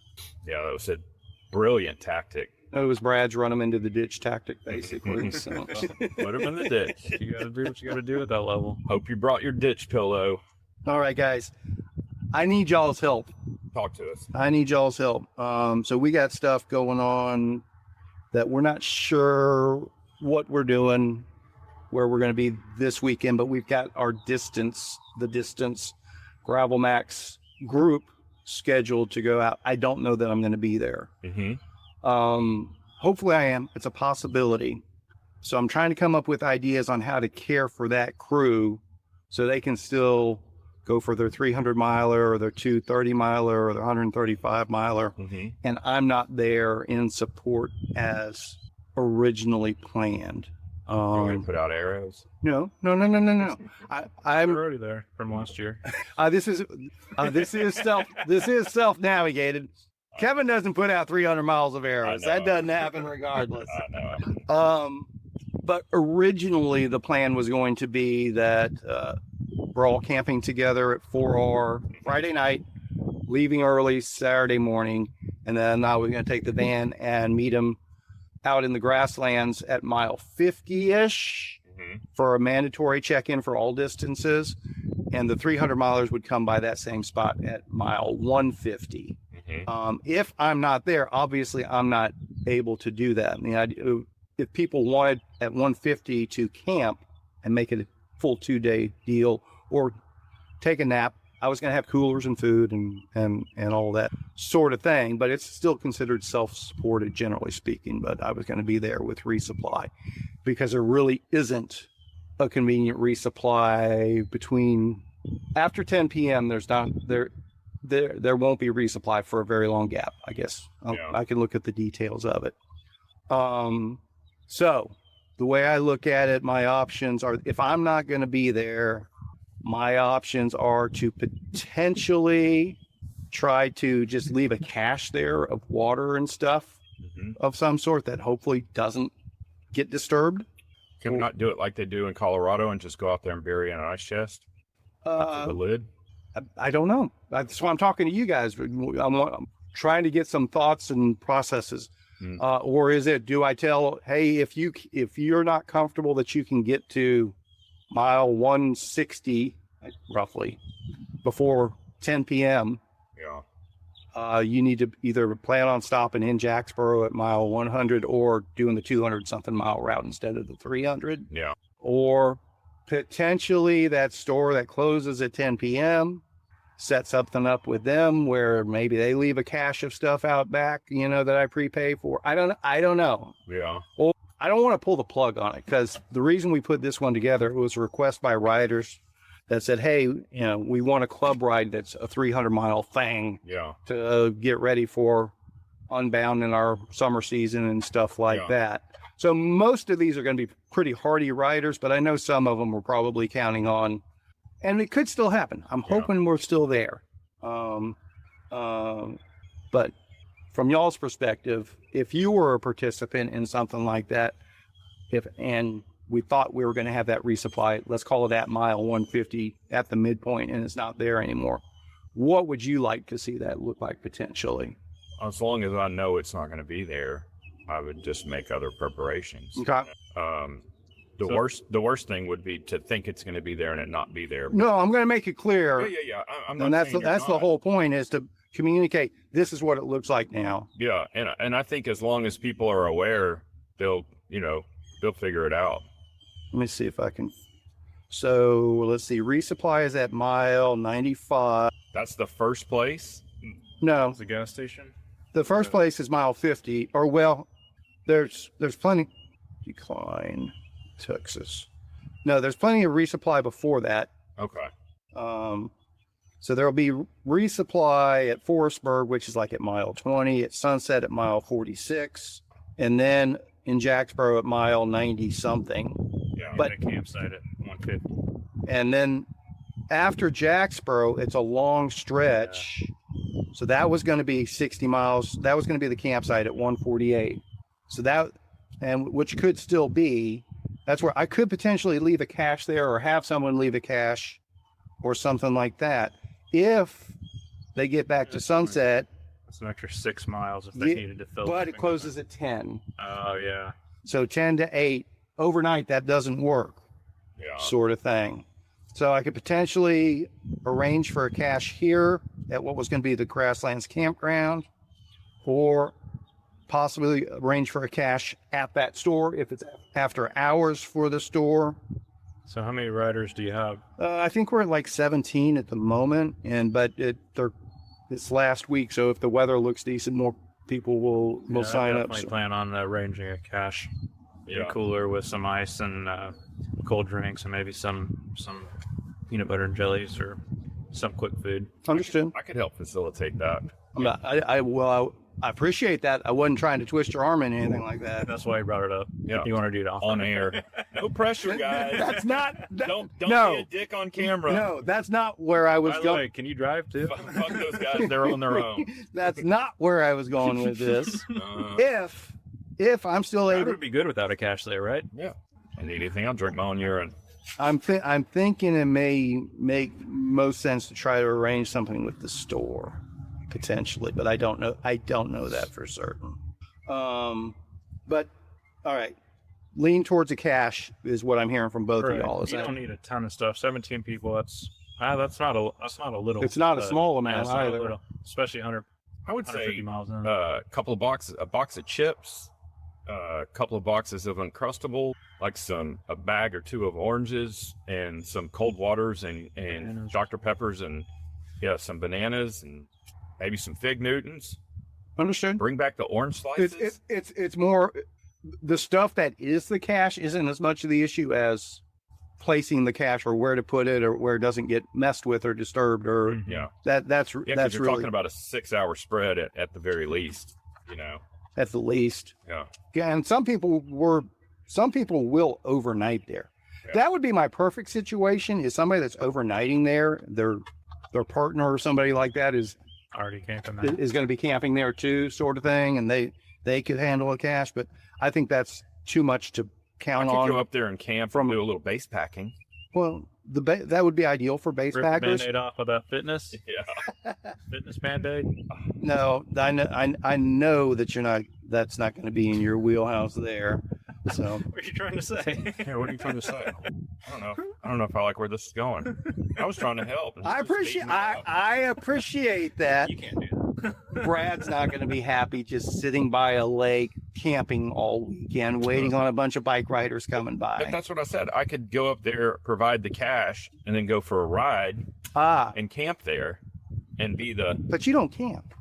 Yeah, that was a brilliant tactic. It was Brad's run him into the ditch tactic, basically. So. Put him in the ditch. You got to do what you got to do at that level. Hope you brought your ditch pillow. All right, guys. I need y'all's help. Talk to us. I need y'all's help. So we got stuff going on that we're not sure what we're doing, where we're going to be this weekend, but we've got our the distance Gravel Max group scheduled to go out. I don't know that I'm going to be there. Mm-hmm. Hopefully I am. It's a possibility. So I'm trying to come up with ideas on how to care for that crew so they can still go for their 300 miler or their 230 miler or their 135 miler. Mm-hmm. And I'm not there in support as originally planned. You're going to put out arrows? No. I'm We're already there from last year. this is self-navigated. Kevin doesn't put out 300 miles of arrows. That doesn't happen regardless. I know. But originally the plan was going to be that we're all camping together at 4R Friday night, leaving early Saturday morning, and then now we're going to take the van and meet them out in the grasslands at mile 50-ish for a mandatory check-in for all distances, and the 300 milers would come by that same spot at mile 150. If I'm not there, obviously I'm not able to do that. I mean, if people wanted at 150 to camp and make it a full 2-day deal or take a nap, I was going to have coolers and food and all that sort of thing, but it's still considered self-supported, generally speaking. But I was going to be there with resupply because there really isn't a convenient resupply between after 10 p.m. There won't be resupply for a very long gap, I guess. I can look at the details of it. So the way I look at it, my options are, if I'm not going to be there, my options are to potentially try to just leave a cache there of water and stuff of some sort that hopefully doesn't get disturbed. Can we not do it like they do in Colorado and just go out there and bury in an ice chest? After the lid? I don't know. That's why I'm talking to you guys. I'm trying to get some thoughts and processes. Or is it, do I tell, hey, if you're not comfortable that you can get to mile 160 roughly before 10 p.m. You need to either plan on stopping in Jacksboro at mile 100 or doing the 200 something mile route instead of the 300. Yeah. Or potentially that store that closes at 10 p.m. set something up with them where maybe they leave a cache of stuff out back, that I prepay for. I don't know. Yeah. Well, I don't want to pull the plug on it because the reason we put this one together, it was a request by riders that said, hey, we want a club ride that's a 300-mile thing to get ready for Unbound in our summer season and stuff like that. So most of these are going to be pretty hardy riders, but I know some of them were probably counting on, and it could still happen. I'm hoping we're still there. But from y'all's perspective, if you were a participant in something like that, and we thought we were going to have that resupply, let's call it at mile 150 at the midpoint, and it's not there anymore, what would you like to see that look like potentially? As long as I know it's not going to be there, I would just make other preparations. Okay. The worst thing would be to think it's going to be there and it not be there. No, I'm going to make it clear. Yeah. I'm not and that's saying that's the whole point, is to communicate. This is what it looks like now. Yeah, and I think as long as people are aware, they'll figure it out. Let me see if I can. So let's see. Resupply is at mile 95. That's the first place? No, The gas station? the first place is mile 50. Or well, there's plenty. Decline, Texas. No, there's plenty of resupply before that. Okay. So there'll be resupply at Forestburg, which is like at mile 20, at Sunset at mile 46, and then in Jacksboro at mile 90 something. Yeah, But- a campsite at 150. And then after Jacksboro, it's a long stretch. So that was going to be 60 miles. That was going to be the campsite at 148. So that, and which could still be, that's where I could potentially leave a cache there or have someone leave a cache or something like that. If they get back to Sunset. It's an extra 6 miles if they needed to fill. But it closes at 10. Oh, yeah. So 10 to 8 overnight, that doesn't work, sort of thing. So I could potentially arrange for a cache here at what was going to be the Grasslands campground, or possibly arrange for a cache at that store if it's after hours for the store. So how many riders do you have? I think we're at like 17 at the moment, but it's last week, so if the weather looks decent, more people will sign up. I plan on arranging a cache cooler with some ice and cold drinks and maybe some peanut butter and jellies or some quick food. Understood. I could help facilitate that. I appreciate that. I wasn't trying to twist your arm in anything like that. That's why I brought it up. Yeah. You want to do it on air. No pressure, guys. That's not. Don't no. be a dick on camera. No, that's not where I was going. Can you drive too? Fuck those guys. They're on their own. That's not where I was going with this. If I'm still able, it would be good without a cache there, right? Yeah. And anything, I'll drink my own urine. I'm thinking it may make most sense to try to arrange something with the store, potentially, but I don't know that for certain. But all right, lean towards a cache is what I'm hearing from both of y'all. You don't need a ton of stuff. 17 people. That's not a little. It's not a small amount either. Especially 100. I would say miles in. A box of chips, a couple of boxes of Uncrustable, like a bag or two of oranges, and some cold waters and Dr. Peppers, and some bananas, and maybe some Fig Newtons. Understood. Bring back the orange slices. It's more the stuff that is the cache isn't as much of the issue as placing the cache or where to put it or where it doesn't get messed with or disturbed or that's you're really talking about a 6-hour spread at the very least, at the least. Yeah. And some people will overnight there. That would be my perfect situation, is somebody that's overnighting there, their partner or somebody like that is already camping there. Is going to be camping there too, sort of thing, and they could handle a cache, but I think that's too much to count on. Go up there and camp and do a little base packing. Well, that would be ideal for base Rip packers. Band-Aid off of that fitness. Yeah. Fitness Band-Aid. No, I know that that's not going to be in your wheelhouse there. So what are you trying to say? Yeah, what are you trying to say? I don't know if I like where this is going. I was trying to help. I appreciate that. You can't do that. Brad's not going to be happy just sitting by a lake camping all weekend, waiting on a bunch of bike riders coming by. But that's what I said. I could go up there, provide the cache, and then go for a ride. And camp there, and be the. But you don't camp.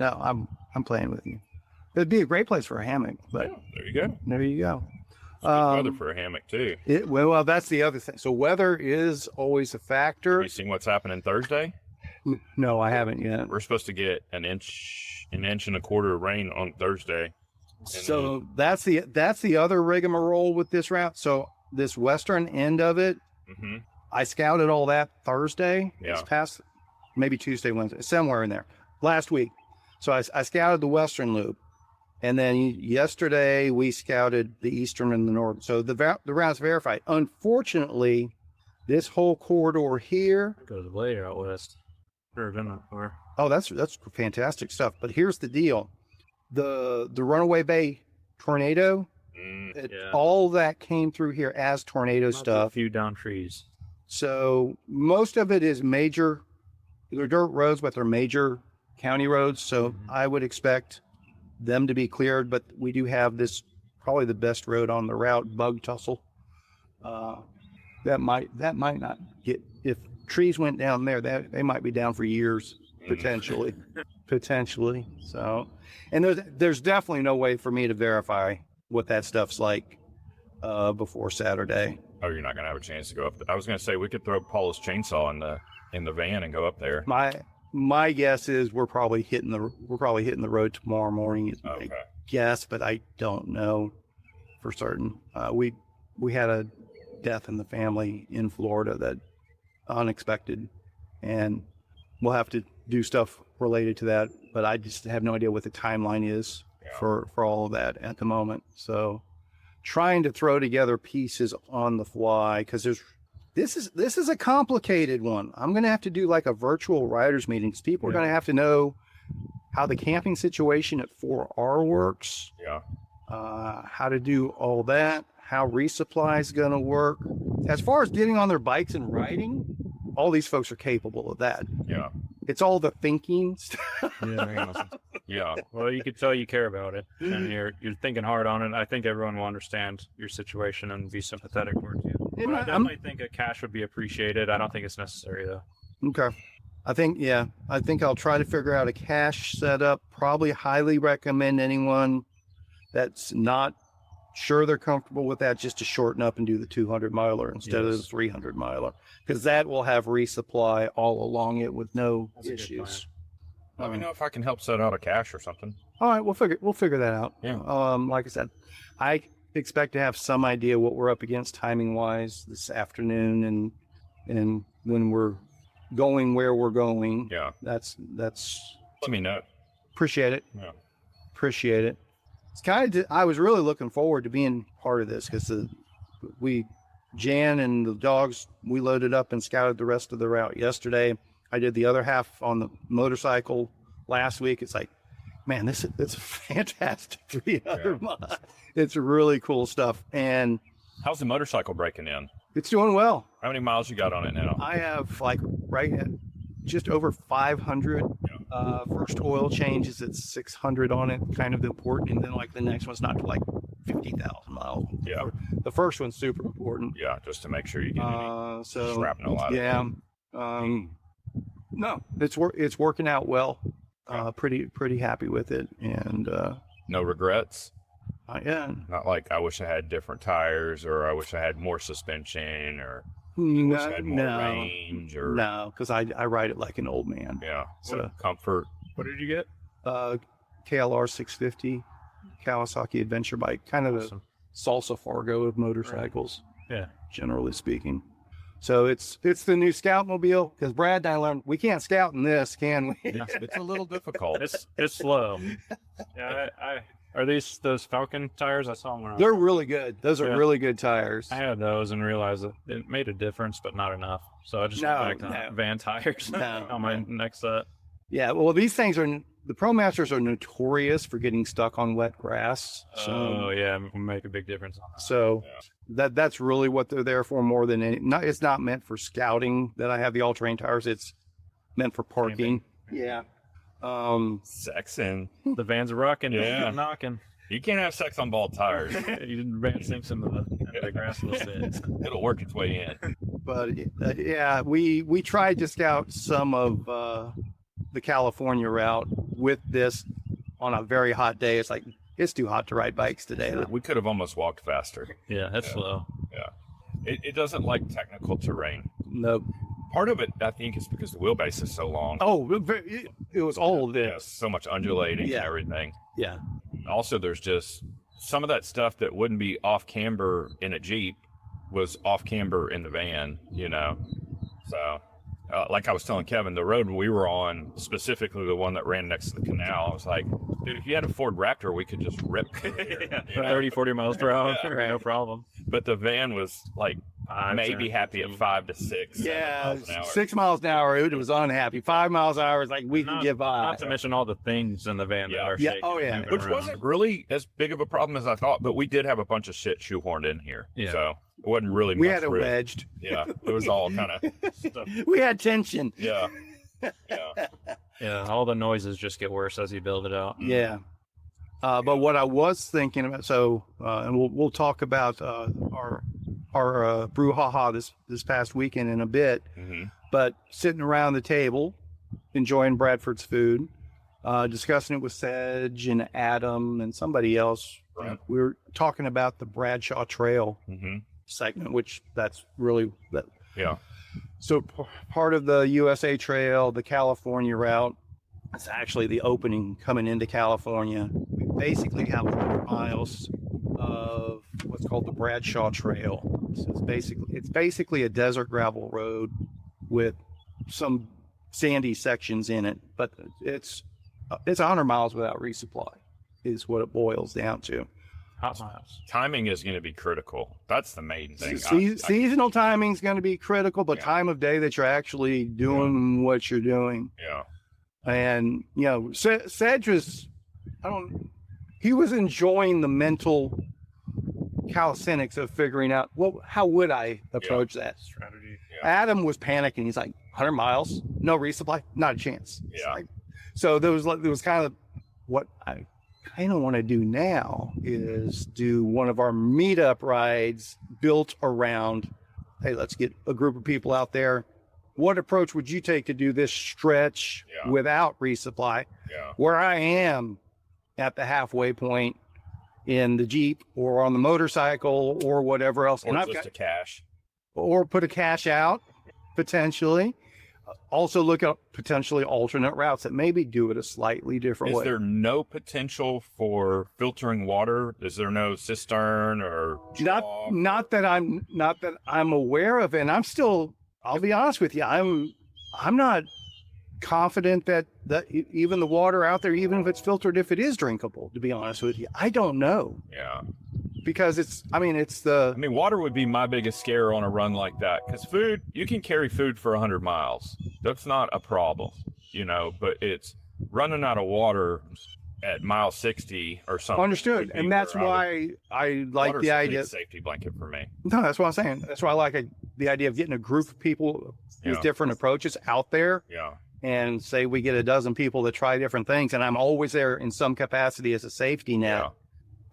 No, I'm playing with you. It'd be a great place for a hammock. But there you go. There you go. It's good weather for a hammock too. Well, that's the other thing. So weather is always a factor. Have you seen what's happening Thursday? No, I haven't yet. We're supposed to get an inch and a quarter of rain on Thursday. So that's the other rigmarole with this route. So this western end of it, I scouted all that Thursday. Yeah. It's past maybe Tuesday, Wednesday, somewhere in there. Last week. So I scouted the western loop. And then yesterday we scouted the eastern and the north. So the route's verified. Unfortunately, this whole corridor here goes way out west. Never been that far. Oh, that's fantastic stuff. But here's the deal: the Runaway Bay tornado, all that came through here as tornado stuff. A few down trees. So most of it is major. They're dirt roads, but they're major county roads. So I would expect them to be cleared. But we do have this probably the best road on the route, Bug Tussle. That might not get, if trees went down there, that they might be down for years, potentially. So, and there's definitely no way for me to verify what that stuff's like before Saturday. Oh, you're not gonna have a chance to go up. I was gonna say we could throw Paula's chainsaw in the van and go up there. My guess is we're probably hitting the road tomorrow morning. Is my guess, but I don't know for certain. We had a death in the family in Florida that unexpected, and we'll have to do stuff related to that. But I just have no idea what the timeline is for all of that at the moment. So trying to throw together pieces on the fly, because this is a complicated one. I'm going to have to do like a virtual writers meeting, because people are going to have to know how the camping situation at 4R works. Yeah. How to do all that, how resupply is going to work. As far as getting on their bikes and riding, all these folks are capable of that. Yeah. It's all the thinking. Yeah. Well, you could tell you care about it, and you're thinking hard on it. I think everyone will understand your situation and be sympathetic towards you. And I definitely think a cache would be appreciated. I don't think it's necessary though. Okay. I think I'll try to figure out a cache setup. Probably highly recommend anyone that's not sure they're comfortable with that just to shorten up and do the 200 miler instead of the 300 miler, because that will have resupply all along it with no issues. Let me know if I can help set out a cache or something. All right, we'll figure that out. Yeah. Like I said, I expect to have some idea what we're up against timing wise this afternoon, and when we're going where we're going. Yeah. That's Let me know. appreciate it. Yeah. Appreciate it. It's kind of, I was really looking forward to being part of this, because Jan and the dogs, we loaded up and scouted the rest of the route yesterday. I did the other half on the motorcycle last week. It's like, man, it's a fantastic 300 miles. It's really cool stuff. And How's the motorcycle breaking in? it's doing well. How many miles you got on it now? I have like right at just over 500. First oil change is at 600 on it, kind of important. And then like the next one's not to like 50,000 miles. Yeah. The first one's super important. Yeah, just to make sure you get any So shrapnel out of it. yeah. No, it's working out well. Pretty happy with it. And No regrets? yeah. Not like I wish I had different tires, or I wish I had more suspension, or wish I had more range, or No, because I ride it like an old man. yeah, So- comfort. What did you get? KLR 650 Kawasaki adventure bike, kind of Awesome. the Salsa Fargo of motorcycles, Yeah. generally speaking. So it's the new Scout mobile, because Brad and I learned we can't scout in this, can we? It's a little difficult. It's slow. Yeah. Are these those Falcon tires? I saw them when I was. They're really good. Those are Yeah. really good tires. I had those and realized that it made a difference, but not enough. So I just No, went back to no. van tires No, on my no. next set. Yeah, well, these things the Pro Masters are notorious for getting stuck on wet grass. So, Oh yeah, it will make a big difference on that. so that's really what they're there for more than any. It's not meant for scouting that I have the all-terrain tires. It's meant for parking. Yeah. Sexing. The vans are rocking. Yeah. Yeah, knocking. You can't have sex on bald tires. You van sinks into the grass a little bit. It'll work its way in. But yeah, we tried to scout some of the California route with this on a very hot day. It's like, it's too hot to ride bikes today. We could have almost walked faster. Yeah, that's slow. It doesn't like technical terrain. Nope. Part of it, I think, is because the wheelbase is so long. Oh, it was all of Yeah, this. so much undulating Yeah. and everything. Yeah. Also, there's just some of that stuff that wouldn't be off camber in a Jeep was off camber in the van, you know. So, like I was telling Kevin, the road we were on, specifically the one that ran next to the canal, I was like, dude, if you had a Ford Raptor, we could just rip. Yeah, 30, 40 miles per hour, Yeah. no problem. But the van was like maybe happy at 5 to 6. 7 Yeah, miles an hour. 6 miles an hour, it was unhappy. 5 miles an hour is like, we can Not- get by. Not to mention all the things in the van that are Yeah. shaking. Oh, yeah. moving Which around. wasn't really as big of a problem as I thought, but we did have a bunch of shit shoehorned in here. Yeah. So it wasn't really We much had it risk. wedged. Yeah, it was all kind of, stuff. We had tension. yeah. Yeah. Yeah, all the noises just get worse as you build it out. Yeah. But what I was thinking about, and we'll talk about our brouhaha this past weekend in a bit. hmm But sitting around the table, enjoying Bradford's food, discussing it with Sedge and Adam and somebody else. Right. We were talking about the Bradshaw Trail hmm segment, which that's really that. Yeah. So part of the USA Trail, the California route, it's actually the opening coming into California. We basically have 4 miles of what's called the Bradshaw Trail. So it's basically a desert gravel road with some sandy sections in it, but it's 100 miles without resupply is what it boils down to. Hot miles. Timing is going to be critical. That's the main thing. Seasonal timing is going to be critical, but time of day that you're actually doing what you're doing. Yeah. And, you know, Sedge was, he was enjoying the mental calisthenics of figuring out, well, how would I approach that strategy? Yeah. Adam was panicking. He's like, 100 miles, no resupply, not a chance. Yeah. So there was kind of what I kind of want to do now is do one of our meetup rides built around, hey, let's get a group of people out there. What approach would you take to do this stretch without resupply? Yeah. Where I am at the halfway point in the Jeep or on the motorcycle or whatever else. Or and just a cache. Or put a cache out, potentially. Also look at potentially alternate routes that maybe do it a slightly different way. Is there no potential for filtering water? Is there no cistern or not that I'm aware of, and I'm still, I'll be honest with you, I'm not confident that even the water out there, even if it's filtered, if it is drinkable, to be honest with you. I don't know. Yeah. Because water would be my biggest scare on a run like that. Because food, you can carry food for 100 miles. That's not a problem, you know, but it's running out of water at mile 60 or something. Understood. And that's why I like the idea. Safety blanket for me. No, that's what I'm saying. That's why I like the idea of getting a group of people with different approaches out there. Yeah. And say we get a dozen people that try different things, and I'm always there in some capacity as a safety net. Yeah.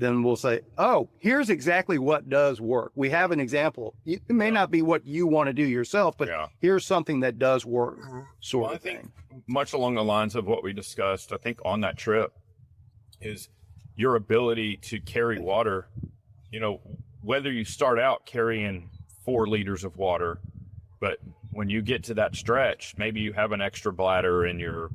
Then we'll say, oh, here's exactly what does work. We have an example. It may not be what you want to do yourself, but here's something that does work, sort of thing. I think much along the lines of what we discussed, I think on that trip is your ability to carry water. You know, whether you start out carrying 4 liters of water, but when you get to that stretch, maybe you have an extra bladder in your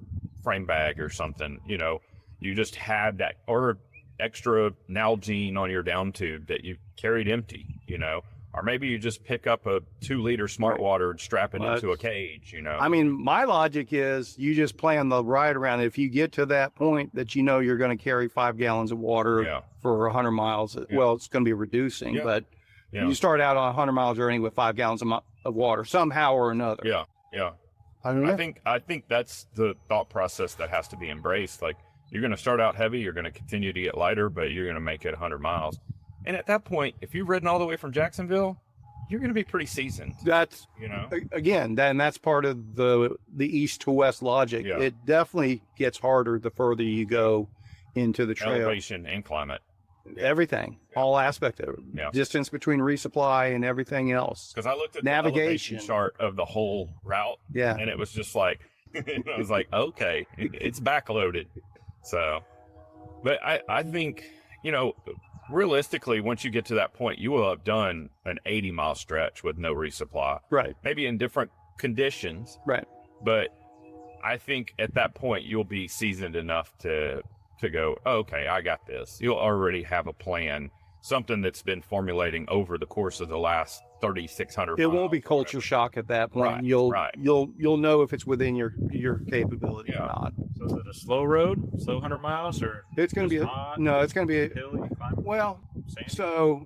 frame bag or something, you know, you just had that, or extra Nalgene on your down tube that you carried empty, you know, or maybe you just pick up a 2-liter smart water and strap it into a cage, you know. I mean, my logic is you just plan the ride around. If you get to that point that you know you're going to carry 5 gallons of water for 100 miles, well, it's going to be reducing, but you start out on a 100-mile journey with 5 gallons of water somehow or another. Yeah, yeah. I think that's the thought process that has to be embraced. Like, you're going to start out heavy, you're going to continue to get lighter, but you're going to make it 100 miles. And at that point, if you've ridden all the way from Jacksonville, you're going to be pretty seasoned. That's, you know, again, then that's part of the east to west logic. Yeah. It definitely gets harder the further you go into the trail. Elevation and climate. Everything, all aspects of it. Distance between resupply and everything else. Because I looked at navigation the elevation chart of the whole route, and it was just like, I was like, okay, it's backloaded. So, but I think, you know, realistically, once you get to that point, you will have done an 80-mile stretch with no resupply. Right. Maybe in different conditions. Right. But I think at that point, you'll be seasoned enough to go, oh, okay, I got this. You'll already have a plan, something that's been formulating over the course of the last 3,600 miles. It won't be culture shock at that point. Right, you'll know if it's within your capability or not. So is it a slow road, slow 100 miles, or it's going to be it's going to be hilly, sandy? So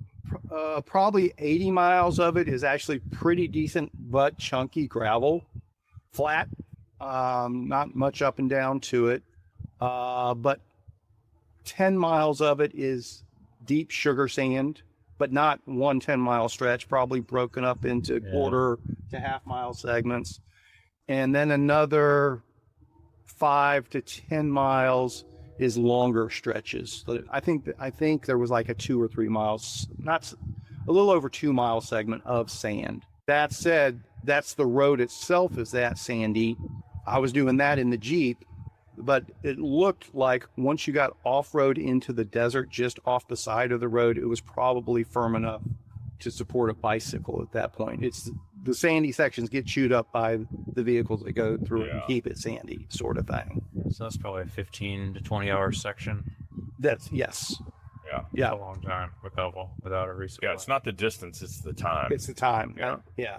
probably 80 miles of it is actually pretty decent but chunky gravel, flat, not much up and down to it, but 10 miles of it is deep sugar sand, but not one 10-mile stretch, probably broken up into quarter to half-mile segments. And then another 5 to 10 miles is longer stretches. I think there was like a 2 or 3 miles, not a little over 2-mile segment of sand. That said, that's the road itself is that sandy. I was doing that in the Jeep, but it looked like once you got off-road into the desert, just off the side of the road, it was probably firm enough to support a bicycle at that point. It's the sandy sections get chewed up by the vehicles that go through it and keep it sandy, sort of thing. So that's probably a 15 to 20 hour section. Yes. Yeah. Yeah. That's a long time without a resupply. Yeah, it's not the distance, it's the time. It's the time. Yeah.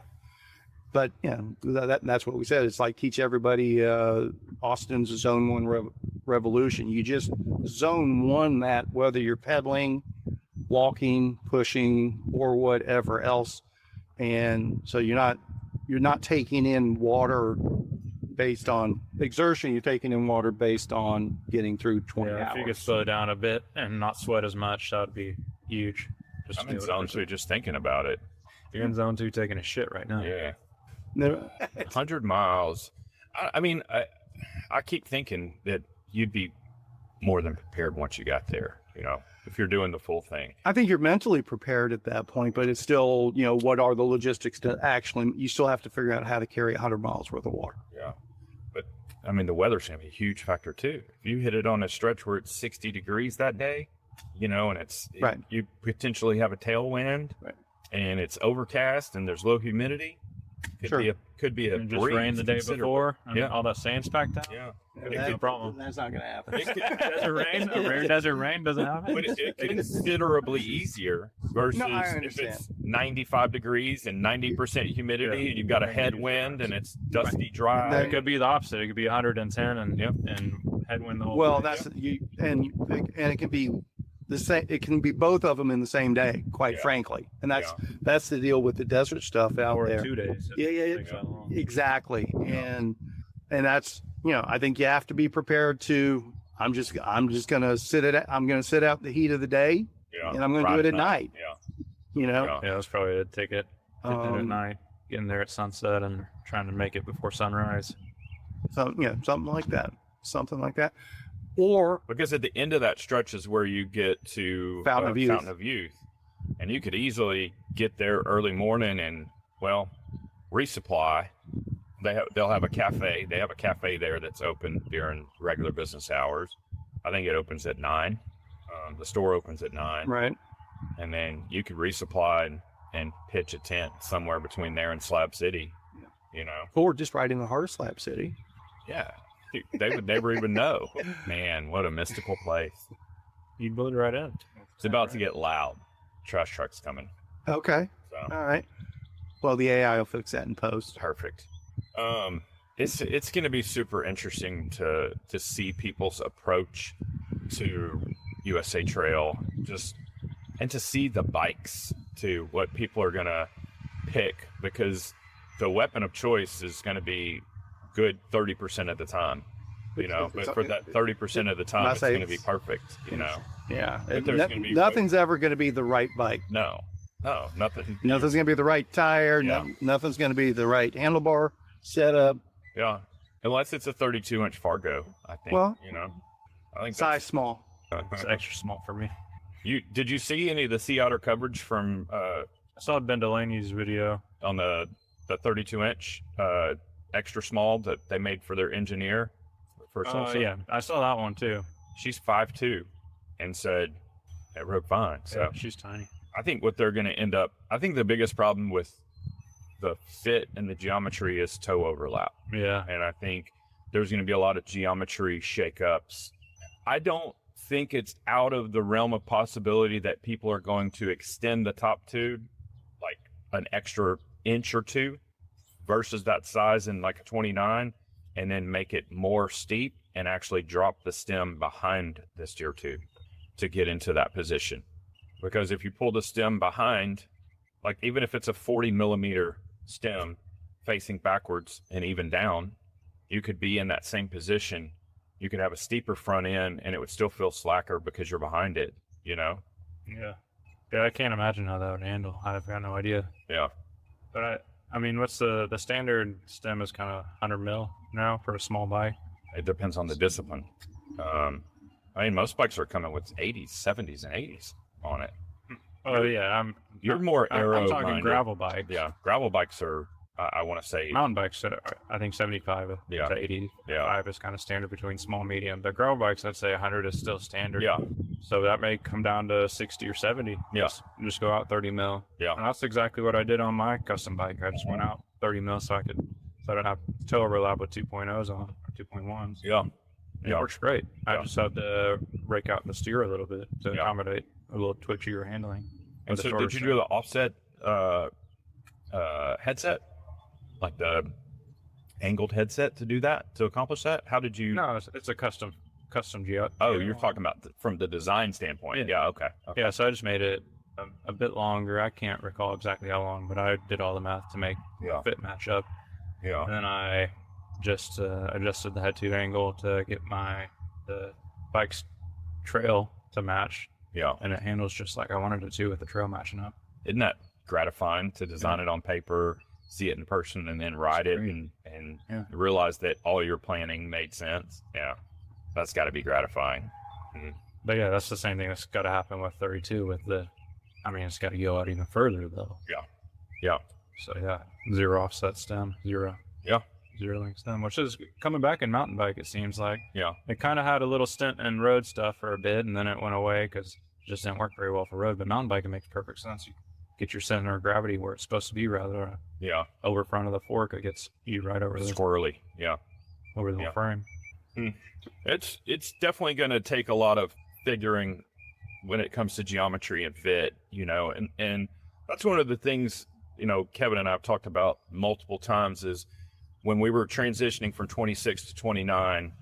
But yeah, that's what we said. It's like teach everybody Austin's Zone 1 revolution. You just zone 1 that, whether you're pedaling, walking, pushing, or whatever else. And so you're not taking in water based on exertion. You're taking in water based on getting through 20 hours. If you could slow down a bit and not sweat as much, that would be huge. Just I'm in zone 2 just thinking about it. You're in zone 2 taking a shit right now. Yeah. No, 100 miles. I mean, I keep thinking that you'd be more than prepared once you got there, you know, if you're doing the full thing. I think you're mentally prepared at that point, but it's still, you know, what are the logistics to actually, you still have to figure out how to carry 100 miles worth of water. Yeah. But I mean, the weather's going to be a huge factor too. If you hit it on a stretch where it's 60 degrees that day, you know, and Right. you potentially have a tailwind, Right. and it's overcast and there's low humidity. Could be a And just breeze rain the day considerable. before, and Yeah. all that sand's packed out. Yeah. That's the problem. That's not going to happen. Desert rain, a rare desert rain doesn't happen. But it's considerably easier versus No, I if understand. it's 95 degrees and 90% humidity and you've got a headwind and it's dusty, dry. It could be the opposite. It could be 110 and headwind the whole Well, way. that's you, and it can be the same. It can be both of them in the same day, quite Yeah. frankly. And that's the deal with the desert stuff out or there. 2 days. Yeah, Takes that long. exactly. And that's, you know, I think you have to be prepared to. I'm just gonna sit out the heat of the day, Yeah. and I'm gonna do it at night. Yeah. You know, Yeah. Yeah, that's probably a ticket. Getting in at Um, night, getting there at sunset, and trying to make it before sunrise. so something like that, or Because at the end of that stretch is where you get to Fountain of Youth. And you could easily get there early morning and, well, resupply. They'll have a cafe. They have a cafe there that's open during regular business hours. I think it opens at 9. The store opens at 9. right. And then you could resupply and pitch a tent somewhere between there and Slab City, you know? Or just right in the heart of Slab City. Yeah. Dude, they would never even know. Man, what a mystical place. You'd build it right in. It's about to get loud. Trash truck's coming. Okay. So All right. Well, the AI will fix that in post. perfect. It's going to be super interesting to see people's approach to USA Trail, and to see the bikes too, what people are going to pick, because the weapon of choice is going to be good 30% of the time, you know, but for that 30% of the time, it's going to be perfect, you know. Yeah. But there's gonna be- Nothing's ever going to be the right bike. No, nothing. Nothing's going to be the right tire. Yeah. Nothing's going to be the right handlebar setup. Yeah, unless it's a 32-inch Fargo, I think. Well, you know, I think Size small. It's extra small for me. Did you see any of the Sea Otter coverage from I saw Ben Delaney's video. on the 32-inch extra small that they made for their engineer for Sunset? Yeah, I saw that one too. She's 5'2", and said it rode fine. So Yeah, she's tiny. I think what they're going to end up, I think the biggest problem with the fit and the geometry is toe overlap. Yeah. And I think there's going to be a lot of geometry shakeups. I don't think it's out of the realm of possibility that people are going to extend the top tube like an extra inch or two versus that size in like a 29, and then make it more steep and actually drop the stem behind the steer tube to get into that position. Because if you pull the stem behind, like even if it's a 40 millimeter stem facing backwards and even down, you could be in that same position. You could have a steeper front end and it would still feel slacker because you're behind it, you know? Yeah. Yeah, I can't imagine how that would handle. I've got no idea. Yeah. But I mean, what's the standard stem is kind of 100 mil now for a small bike. It depends on the discipline. I mean, most bikes are coming with 80s, 70s, and 80s on it. Oh yeah, You're more aero. I'm talking gravel bikes. Yeah, gravel bikes are. I want to say Mountain bikes, I think 75 Yeah. to 85 is kind of standard between small and medium. But gravel bikes, I'd say 100 is still standard. Yeah. So that may come down to 60 or 70. Yeah. Just go out 30 mil. Yeah. And that's exactly what I did on my custom bike. I just went out 30 mil so I don't have toe overlap with 2.0s on, or 2.1s. Yeah. It Yeah. works great. I Yeah. just had to rake out the steer a little bit to Yeah. accommodate a little twitchier handling. And with a so, shorter did you stem. do the offset headset? like the angled headset to do that, to accomplish that? How did you? No, it's a custom geo. Oh, you're talking about from the design standpoint. Yeah. Okay. Yeah, so I just made it a bit longer. I can't recall exactly how long, but I did all the math to make fit match up. Yeah. And then I just adjusted the head to angle to get the bike's trail to match. Yeah. And it handles just like I wanted it to with the trail matching up. Isn't that gratifying to design it on paper, see it in person, and then ride it and realize that all your planning made sense? Yeah. That's got to be gratifying. Mm-hmm. But yeah, that's the same thing that's got to happen with 32 it's got to go out even further though. Yeah. Yeah. So yeah, 0 offset stem, 0. Yeah. 0 link stem, which is coming back in mountain bike, it seems like. Yeah. It kind of had a little stint in road stuff for a bit, and then it went away because it just didn't work very well for road. But mountain bike, it makes perfect sense. You get your center of gravity where it's supposed to be, rather over front of the fork. It gets you right over the squirrely. Yeah. Over the frame. It's definitely going to take a lot of figuring when it comes to geometry and fit, and that's one of the things, Kevin and I have talked about multiple times is when we were transitioning from 26 to 29,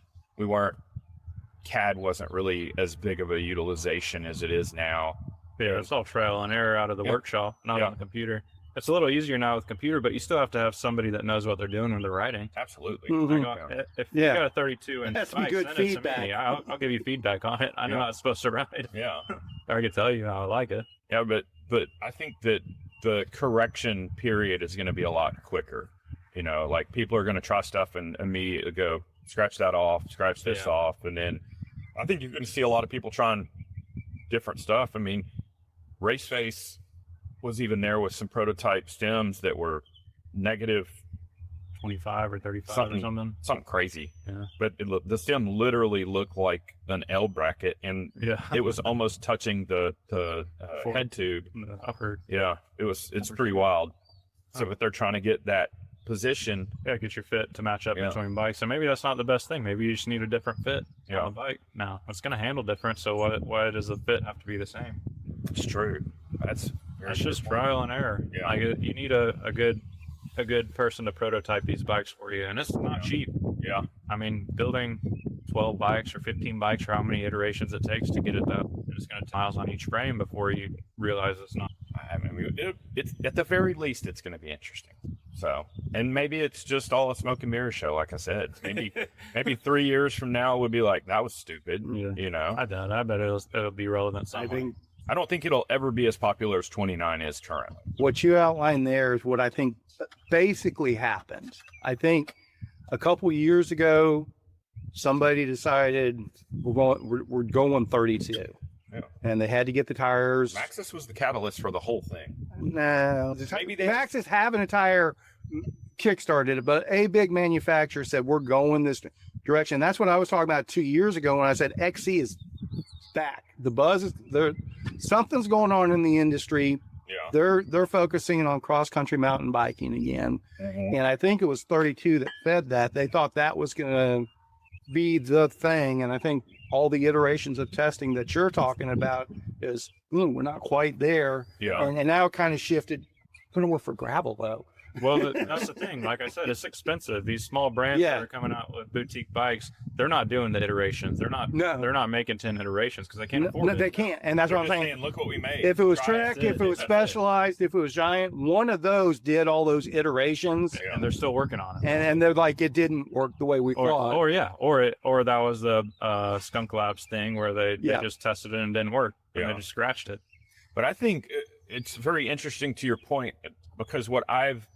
CAD wasn't really as big of a utilization as it is now. Yeah, it's all trial and error out of the workshop, not on the computer. It's a little easier now with computer, but you still have to have somebody that knows what they're doing when they're writing. Absolutely. If you got a 32 inch that's bike, good send feedback. it to me. I'll give you feedback on it. I know how it's supposed to ride. Yeah. Or I can tell you how I like it. Yeah, but I think that the correction period is going to be a lot quicker. Like people are going to try stuff and immediately go, scratch that off, scratch this off. And then I think you're going to see a lot of people trying different stuff. I mean, Raceface was even there with some prototype stems that were negative 25 or 35 or something crazy. Yeah. But the stem literally looked like an L bracket, and it was almost touching the head tube. Upper. Yeah, it's pretty wild. So if they're trying to get that position, get your fit to match up between bikes. So maybe that's not the best thing. Maybe you just need a different fit on the bike. Now it's going to handle different. So why does the fit have to be the same? It's true. That's just trial and error. Yeah. Like you need a good person to prototype these bikes for you, and it's not cheap. Yeah. I mean, building 12 bikes or 15 bikes, or how many iterations it takes to get it that, it's going to take miles on each frame before you realize it's not. I mean, it's at the very least, it's going to be interesting. So, and maybe it's just all a smoke and mirror show, like I said. Maybe 3 years from now we'll be like, that was stupid. Yeah. I doubt. I bet it'll be relevant somehow. I don't think it'll ever be as popular as 29 is currently. What you outlined there is what I think basically happened. I think a couple years ago, somebody decided we're going 32. Yeah. And they had to get the tires. Maxxis was the catalyst for the whole thing. No. Maxxis having a tire kickstarted it, but a big manufacturer said, we're going this direction. That's what I was talking about 2 years ago when I said XC is back. The buzz is there. Something's going on in the industry. Yeah. They're focusing on cross-country mountain biking again. Mm-hmm. And I think it was 32 that fed that. They thought that was going to be the thing. And I think all the iterations of testing that you're talking about is, we're not quite there. Yeah. And now it kind of shifted. Going to work for gravel, though. Well, that's the thing. Like I said, it's expensive. These small brands that are coming out with boutique bikes, they're not doing the iterations. They're not making 10 iterations because they can't afford it. No, they can't. And that's what I'm saying. Look what we made. If it was Trek, if it was Specialized, if it was Giant, one of those did all those iterations. Yeah. And they're still working on it. And they're like, it didn't work the way we thought. Or that was the Skunk Labs thing where they just tested it and it didn't work. And they just scratched it. But I think it's very interesting to your point, because what I've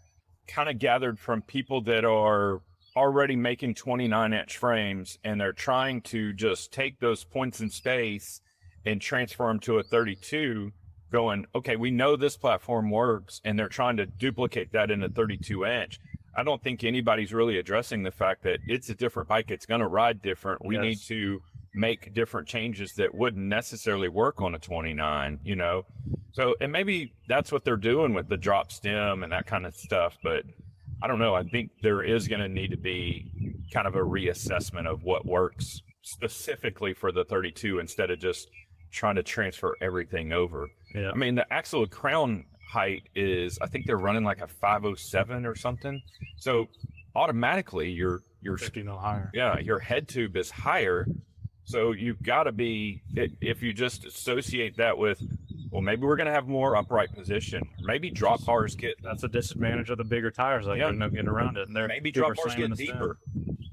kind of gathered from people that are already making 29-inch frames and they're trying to just take those points in space and transfer them to a 32, going, okay, we know this platform works, and they're trying to duplicate that in a 32-inch. I don't think anybody's really addressing the fact that it's a different bike. It's going to ride different. We need to make different changes that wouldn't necessarily work on a 29, So, and maybe that's what they're doing with the drop stem and that kind of stuff. But I don't know. I think there is going to need to be kind of a reassessment of what works specifically for the 32 instead of just trying to transfer everything over. Yeah. I mean, the axle crown height is, I think they're running like a 507 or something. So automatically your 50 no higher. yeah, your head tube is higher. So you've got to be, if you just associate that with, well, maybe we're going to have more upright position. Maybe drop bars get, That's a disadvantage of the bigger tires. Like, Yeah. no getting around it. And they're maybe super drop bars slamming get the stem. deeper.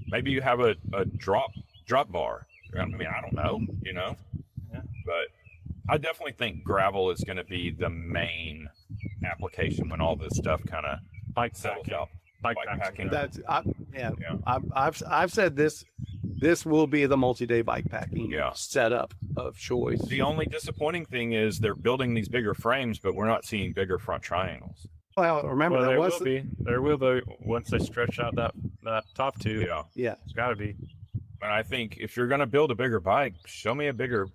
Maybe you have a drop bar. I mean, I don't know, Yeah. but I definitely think gravel is going to be the main application when all this stuff kind of Bike settles packing. out. Bike packing. packing. Yeah. Yeah. I've said this. This will be the multi-day bike packing Yeah. setup of choice. The only disappointing thing is they're building these bigger frames, but we're not seeing bigger front triangles. Well, remember Well, there there was will be. There will be once they stretch out that top tube. Yeah. yeah. It's got to be. And I think if you're going to build a bigger bike, show me a bigger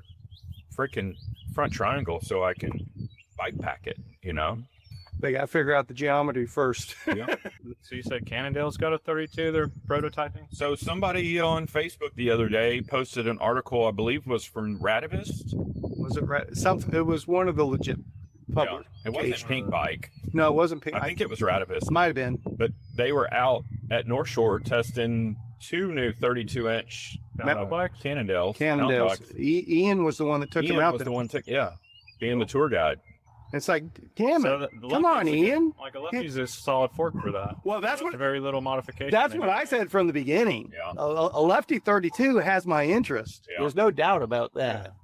freaking front triangle so I can bike pack it, They got to figure out the geometry first. Yeah. So you said Cannondale's got a 32. They're prototyping. So somebody on Facebook the other day posted an article, I believe was from Radivist. Was it something? It was one of the legit public. It wasn't Pink Bike. No, it wasn't pink. I think it was Radivist. Might have been. But they were out at North Shore testing two new 32-inch Mountain bike. Cannondales. Cannondale's. Ian was the one that took Ian him out. was the one being the tour guide. It's like, damn it! So the Come on, lefty's Ian. Like a lefty's a solid fork for that. Well, that's what. It's a very little modification. That's They what I said from the beginning. Yeah. A lefty 32 has my interest. Yeah. There's no doubt about that.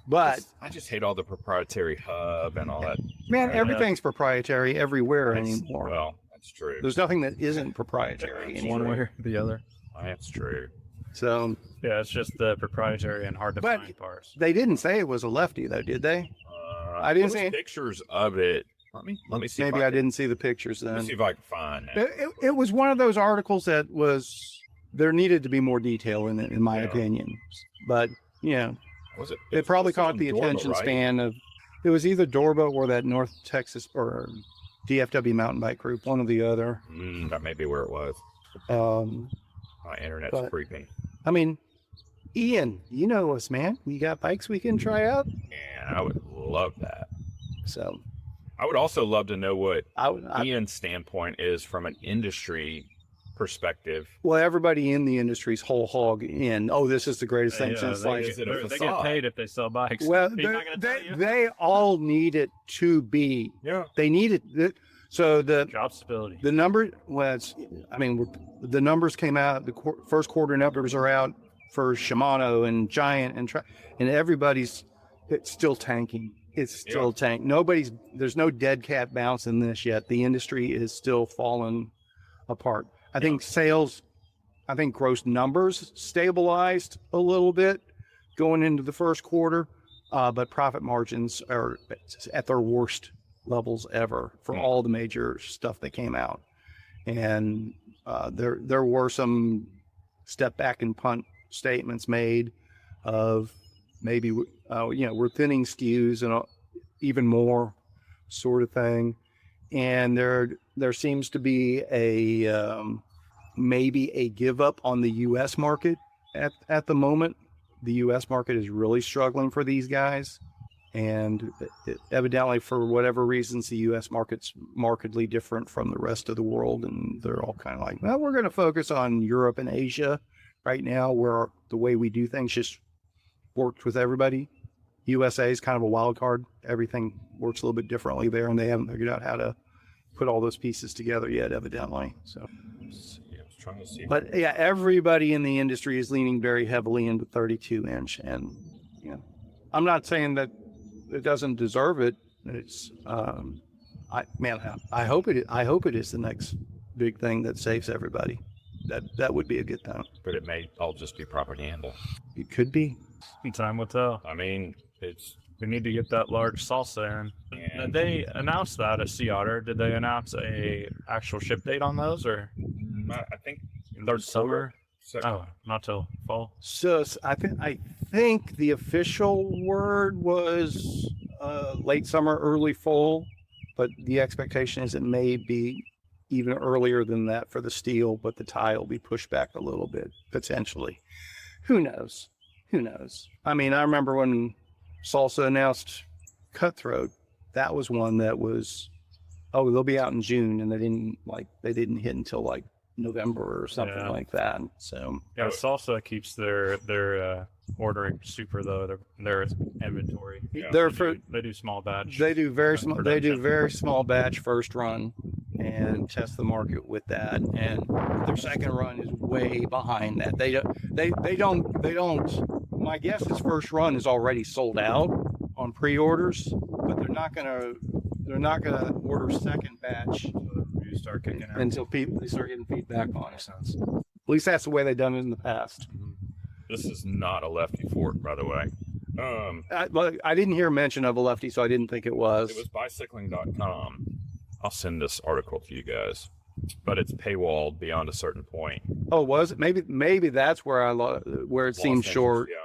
But I just hate all the proprietary hub and all that. man, everything's proprietary everywhere anymore. Well, that's true. There's nothing that isn't proprietary One anymore. way or the other. That's true. So Yeah, it's just the proprietary and hard to But- find parts. they didn't say it was a lefty, though, did they? I there didn't was see it. pictures of it. Let me see. Maybe if I can- didn't see the pictures Let me then. see if I can find that. It was one of those articles that was there needed to be more detail in it, in my Yeah. opinion. But yeah, Was it? it probably was on caught the Dorma, attention right? span of. It was either Dorba or that North Texas or DFW mountain bike group, one or the other. That may be where it was. My internet's But- creeping. I mean, Ian, you know us, man. We got bikes we can try out. And I would love that. So I would also love to know what I Ian's standpoint is from an industry perspective. well, everybody in the industry's whole hog in. Oh, this is the greatest thing since they like. is it a They get facade? paid if they sell bikes. Well, He's not gonna tell you. they all need it to be. Yeah. They need it. So Job stability. the number was, the numbers came out. The first quarter numbers are out for Shimano and Giant and everybody's. It's still tanking. It's still tank. There's no dead cat bounce in this yet. The industry is still falling apart. I think gross numbers stabilized a little bit going into the first quarter, but profit margins are at their worst levels ever for all the major stuff that came out. And there were some step back and punt statements made of maybe we're thinning SKUs and even more sort of thing. And there seems to be maybe a give up on the U.S. market at the moment. The U.S. market is really struggling for these guys. And evidently, for whatever reasons, the U.S. market's markedly different from the rest of the world. And they're all kind of like, well, we're going to focus on Europe and Asia right now, where the way we do things just worked with everybody. USA is kind of a wild card. Everything works a little bit differently there, and they haven't figured out how to put all those pieces together yet, evidently. So, I was trying to see. but yeah, everybody in the industry is leaning very heavily into 32-inch, and I'm not saying that it doesn't deserve it. It's I hope it is the next big thing that saves everybody. That would be a good thing. But it may all just be propaganda. It could be. Time will tell. I mean, it's We need to get that large salsa in. and They announced that at Sea Otter. Did they announce a actual ship date on those, or I think third summer? Second. Oh, not till fall. So I think the official word was late summer, early fall, but the expectation is it may be even earlier than that for the steel, but the tie will be pushed back a little bit potentially. Who knows? Who knows? I mean, I remember when Salsa announced Cutthroat. That was one that was oh, they'll be out in June, and they didn't hit until like November or something like that. So yeah, Salsa keeps their ordering super low. Their inventory. Yeah. They do small batch. they do very small. They do production. very small batch first run, and test the market with that. And their second run is way behind that. They don't. My guess is first run is already sold out on pre-orders, but they're not gonna order second batch You start kicking out. until they start getting feedback on it. At least that's the way they've done it in the past. This is not a lefty fork, by the way. I didn't hear mention of a lefty, so I didn't think it was. It was bicycling.com. I'll send this article to you guys, but it's paywalled beyond a certain point. Oh, was it? Maybe that's where where it seemed short. Yeah.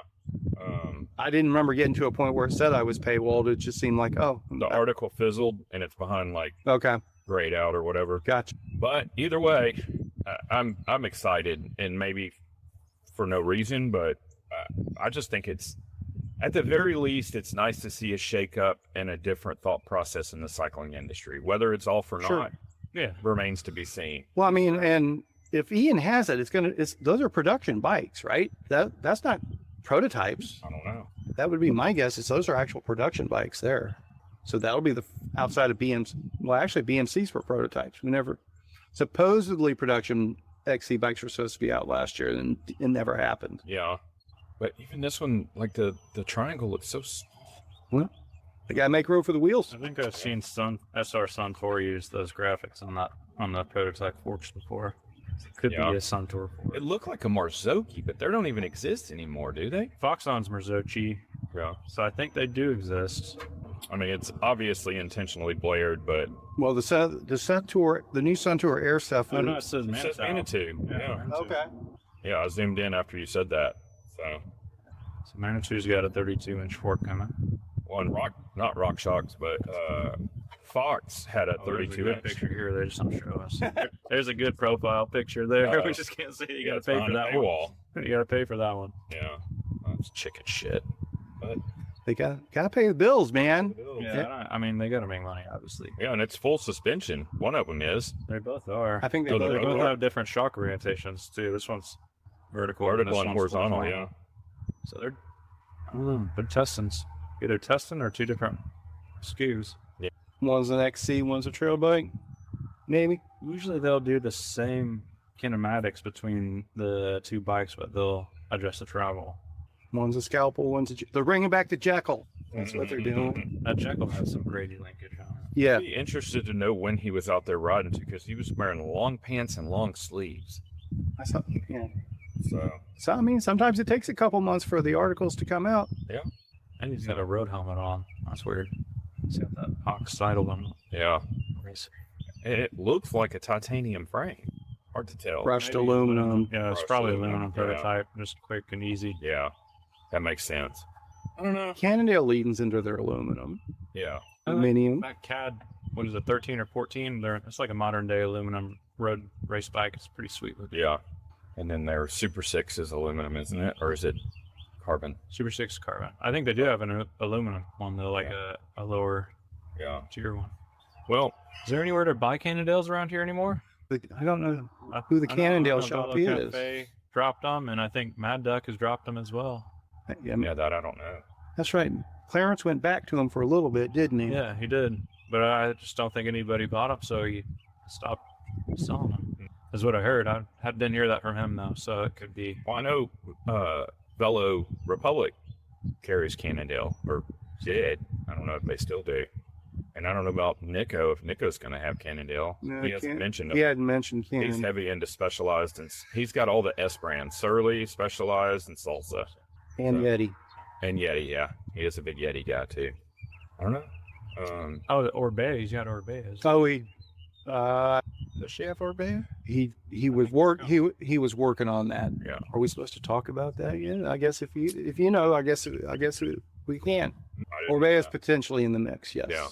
I didn't remember getting to a point where it said I was paywalled. It just seemed like, oh, The article fizzled, and it's behind like okay, grayed out or whatever. gotcha. But either way, I'm excited, and maybe for no reason, but I just think it's, at the very least, it's nice to see a shakeup and a different thought process in the cycling industry. Whether it's off or Sure. not, remains to be seen. Well, I mean, and if Ian has it, those are production bikes, right? That's not prototypes. I don't know. That would be my guess. Is those are actual production bikes there. So that'll be the outside of BMC. Well, actually, BMC's for prototypes. Supposedly production XC bikes were supposed to be out last year, and it never happened. Yeah, but even this one, like the triangle looks so small. They gotta make room for the wheels. I think I've seen SR Suntour use those graphics on the prototype forks before. It could be a Suntour fork. It looked like a Marzocchi, but they don't even exist anymore, do they? Foxon's Marzocchi. Yeah. So I think they do exist. I mean, it's obviously intentionally blared, but Well, the Suntour, the new Suntour Air stuff. Oh no, it says it says Manitou. Manitou. Yeah. Manitou. Okay. Yeah, I zoomed in after you said that. So, So Manitou's got a 32-inch fork coming. well, and not Rock Shocks, but Fox had a There's a 32 good inch. picture here. They just don't show us. There's a good profile picture there. We just can't see it. You gotta it's pay behind for a that one. paywall. You gotta pay for that one. Yeah, that's chicken shit. But They gotta pay the bills, man. Yeah, I mean they gotta make money, obviously. yeah, and it's full suspension. One of them is They both are. I think they So both They both are. have different shock orientations too. This one's vertical, vertical this and one's horizontal. Yeah, So they're, I don't know, they're testing, either testing or two different SKUs. One's an XC, one's a trail bike. Maybe. Usually they'll do the same kinematics between the two bikes, but they'll adjust the travel. One's a scalpel, they're bringing back the Jekyll. That's what they're doing. That Jekyll has some Grady linkage on it. Yeah. I'd be interested to know when he was out there riding too, because he was wearing long pants and long sleeves. So I mean, sometimes it takes a couple months for the articles to come out. And he's got a road helmet on. That's weird. He's got that oxidal on. Yeah, it looks like a titanium frame. Hard to tell. Brushed Maybe aluminum. Yeah, it's Brushed probably aluminum, aluminum yeah. prototype, just quick and easy. Yeah, that makes sense. I don't know. Cannondale leans into their aluminum. Yeah, Aluminum. That CAD, what is it, 13 or 14? It's like a modern day aluminum road race bike. It's pretty sweet looking. yeah. And then their Super 6 is aluminum, isn't it? Or is it carbon? Super 6 carbon. I think they do have an aluminum one though, like a lower Yeah. tier one. Well, is there anywhere to buy Cannondales around here anymore? I don't know who the Cannondale shop Bello is. Cafe dropped them, and I think Mad Duck has dropped them as well. Yeah, Yeah, that I don't know. that's right. Clarence went back to him for a little bit, didn't he? Yeah, he did. But I just don't think anybody bought them, so he stopped selling them. Is what I heard. I didn't hear that from him though, so it could be. Well, I know Velo Republic carries Cannondale, or did. I don't know if they still do. And I don't know about Nico, if Nico's going to have Cannondale. No, He hasn't mentioned He it. hadn't mentioned He's Cannondale. heavy into Specialized, and he's got all the S brands: Surly, Specialized, and Salsa. And Yeti. And Yeti, yeah. He is a big Yeti guy, too. I don't know. Oh, Orbea. He's got Orbeas. Oh, Does she have Orbea? he was working on that. Yeah. Are we supposed to talk about that yet? I guess if you know, I guess we can. I didn't know Orbea's that. potentially in the mix. Yes. Yeah.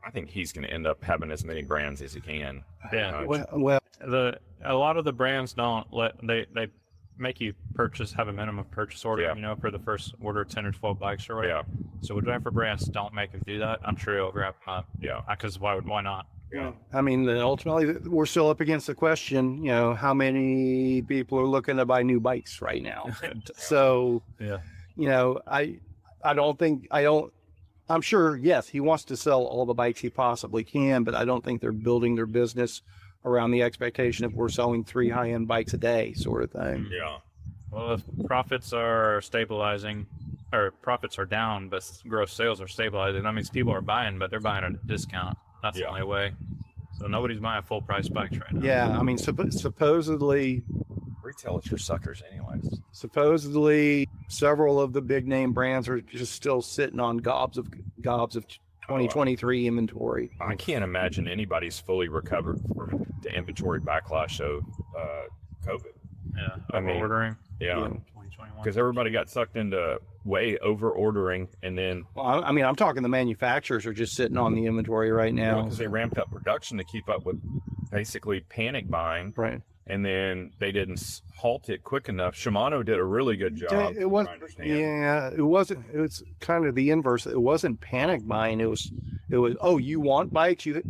I think he's going to end up having as many brands as he can. Yeah. Well, A lot of the brands don't they make you have a minimum purchase order, Yeah. for the first order 10 or 12 bikes or whatever. Yeah. So whatever brands don't make us do that, I'm sure he'll grab them up. Yeah. Because why not? Yeah. I mean, then ultimately, we're still up against the question, how many people are looking to buy new bikes right now? So, Yeah. I'm sure, yes, he wants to sell all the bikes he possibly can, but I don't think they're building their business around the expectation of we're selling 3 high-end bikes a day sort of thing. Yeah. Well, if profits are stabilizing, or profits are down, but gross sales are stabilizing, that means people are buying, but they're buying at a discount. That's the only way. So nobody's buying full price bikes right now. Yeah, I mean, supposedly Retailers are suckers anyways. Supposedly, several of the big name brands are just still sitting on gobs of 2023 inventory. I can't imagine anybody's fully recovered from the inventory backlash of COVID. Yeah, I mean, ordering. Yeah, 2021. because everybody got sucked into way over ordering, and then Well, I mean, I'm talking the manufacturers are just sitting on the inventory right now. because they ramped up production to keep up with basically panic buying, Right. and then they didn't halt it quick enough. Shimano did a really good job. It was, I understand. yeah, it wasn't. It was kind of the inverse. It wasn't panic buying. It was. Oh, you want bikes? Yeah,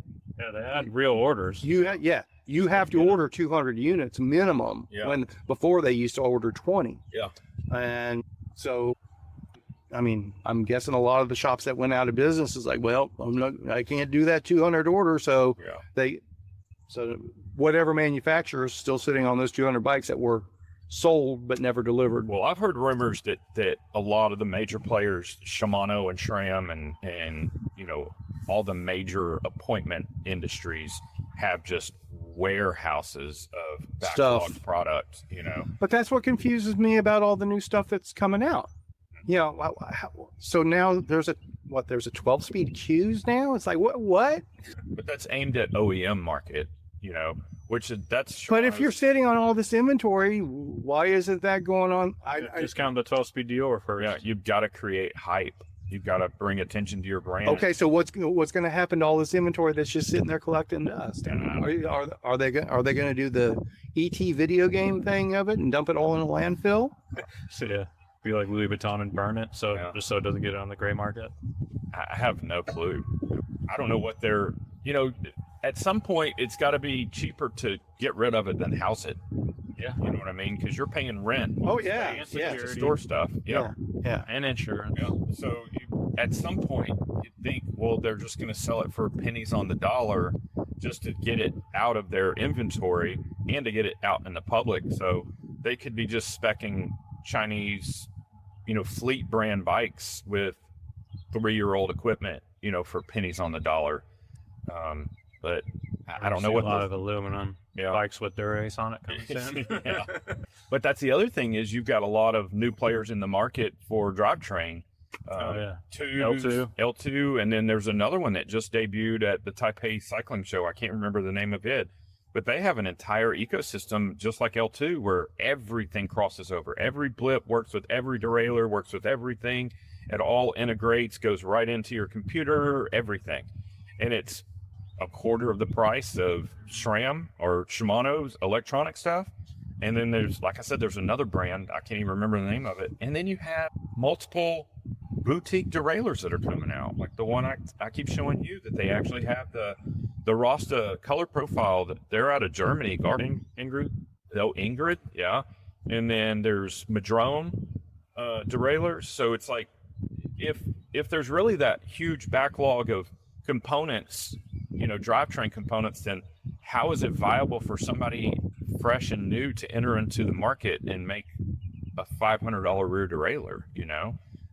they had real orders. You have to order 200 units minimum. Yeah. When before they used to order 20. Yeah. And so, I mean, I'm guessing a lot of the shops that went out of business is like, well, I can't do that 200 order. So so whatever manufacturer is still sitting on those 200 bikes that were sold but never delivered. Well, I've heard rumors that a lot of the major players, Shimano and SRAM and all the major appointment industries have just warehouses of backlogged product, But that's what confuses me about all the new stuff that's coming out. So now there's a 12-speed Qs now? It's like, what? But that's aimed at OEM market, that's. But if you're sitting on all this inventory, why isn't that going on? I discount the 12-speed Dior first. Yeah, you've got to create hype. You've got to bring attention to your brand. Okay, so what's going to happen to all this inventory that's just sitting there collecting dust? Are they going to do the ET video game thing of it and dump it all in a landfill? So, yeah, be like Louis Vuitton and burn it, just so it doesn't get on the gray market. I have no clue. I don't know what they're. At some point, it's got to be cheaper to get rid of it than house it. Yeah, you know what I mean? Because you're paying rent. Oh yeah, to store stuff. Yeah, and insurance. Yeah. So at some point, you think, well, they're just going to sell it for pennies on the dollar, just to get it out of their inventory and to get it out in the public. So they could be just speccing Chinese, fleet brand bikes with 3-year-old equipment, for pennies on the dollar. But I don't know what a lot of aluminum bikes with Durace on it coming soon. Yeah. But that's the other thing is you've got a lot of new players in the market for drivetrain. L2, and then there's another one that just debuted at the Taipei Cycling Show. I can't remember the name of it, but they have an entire ecosystem just like L2 where everything crosses over. Every blip works with every derailleur, works with everything. It all integrates, goes right into your computer, everything. And it's a quarter of the price of SRAM or Shimano's electronic stuff. And then there's, like I said, there's another brand. I can't even remember the name of it. And then you have multiple boutique derailleurs that are coming out. Like the one I keep showing you that they actually have the Rasta color profile. That they're out of Germany. Ingrid. Yeah. And then there's Madrone derailleurs. So it's like, if there's really that huge backlog of components, drivetrain components, then how is it viable for somebody fresh and new to enter into the market and make a $500 rear derailleur?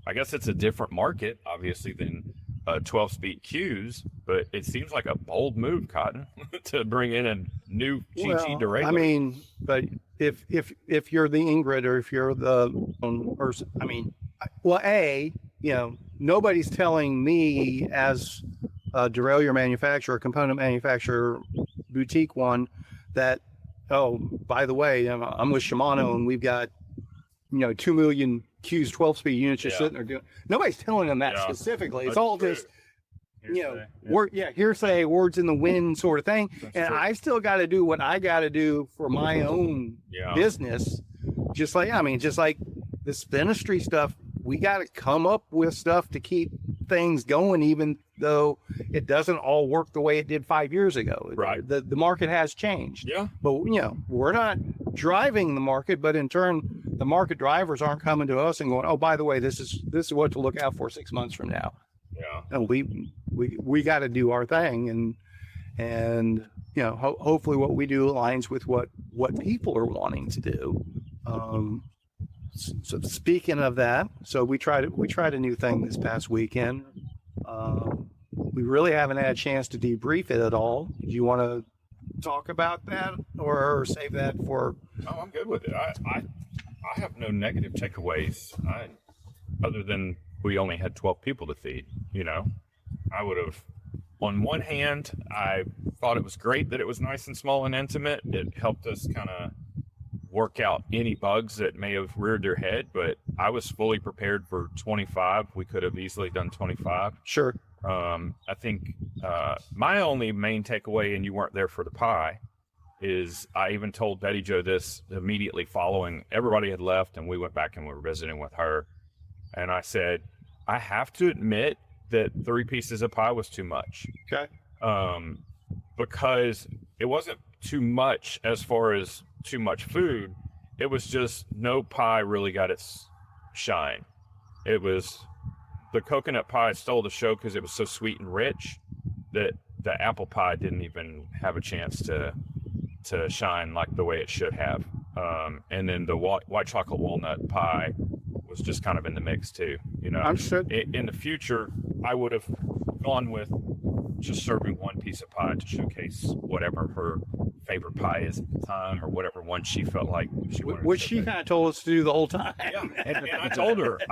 I guess it's a different market, obviously, than 12-speed Qs, but it seems like a bold move, Cotton, to bring in a new GT derailleur. I mean, but if you're the Ingrid or if you're the person, nobody's telling me as a derailleur manufacturer, component manufacturer, boutique one, that, oh, by the way, I'm with Shimano and we've got, 2 million Qs 12-speed units just sitting there doing. Nobody's telling them that specifically. It's all just, hearsay, words in the wind sort of thing. And I still got to do what I got to do for my own business. Just like the Spinistry stuff, we got to come up with stuff to keep things going, even though it doesn't all work the way it did 5 years ago. Right. The market has changed. Yeah. But, we're not driving the market, but in turn, the market drivers aren't coming to us and going, oh, by the way, this is what to look out for 6 months from now. Yeah. And we got to do our thing. And hopefully what we do aligns with what people are wanting to do. So speaking of that, so we tried a new thing this past weekend. We really haven't had a chance to debrief it at all. Do you want to talk about that or save that for? Oh, I'm good with it. I have no negative takeaways. Other than we only had 12 people to feed. I would have. On one hand, I thought it was great that it was nice and small and intimate. It helped us kind of work out any bugs that may have reared their head, but I was fully prepared for 25. We could have easily done 25. Sure. I think my only main takeaway, and you weren't there for the pie, is I even told Betty Jo this immediately following. Everybody had left, and we went back and we were visiting with her. And I said, I have to admit that 3 pieces of pie was too much. Okay. Because it wasn't too much as far as too much food. It was just no pie really got its shine. It was the coconut pie stole the show because it was so sweet and rich that the apple pie didn't even have a chance to shine like the way it should have. And then the white chocolate walnut pie was just kind of in the mix too. Understood. In the future, I would have gone with just serving 1 piece of pie to showcase whatever her favorite pie is at the time, or whatever one she felt like she wanted. Which she kind of told us to do the whole time. Yeah, and I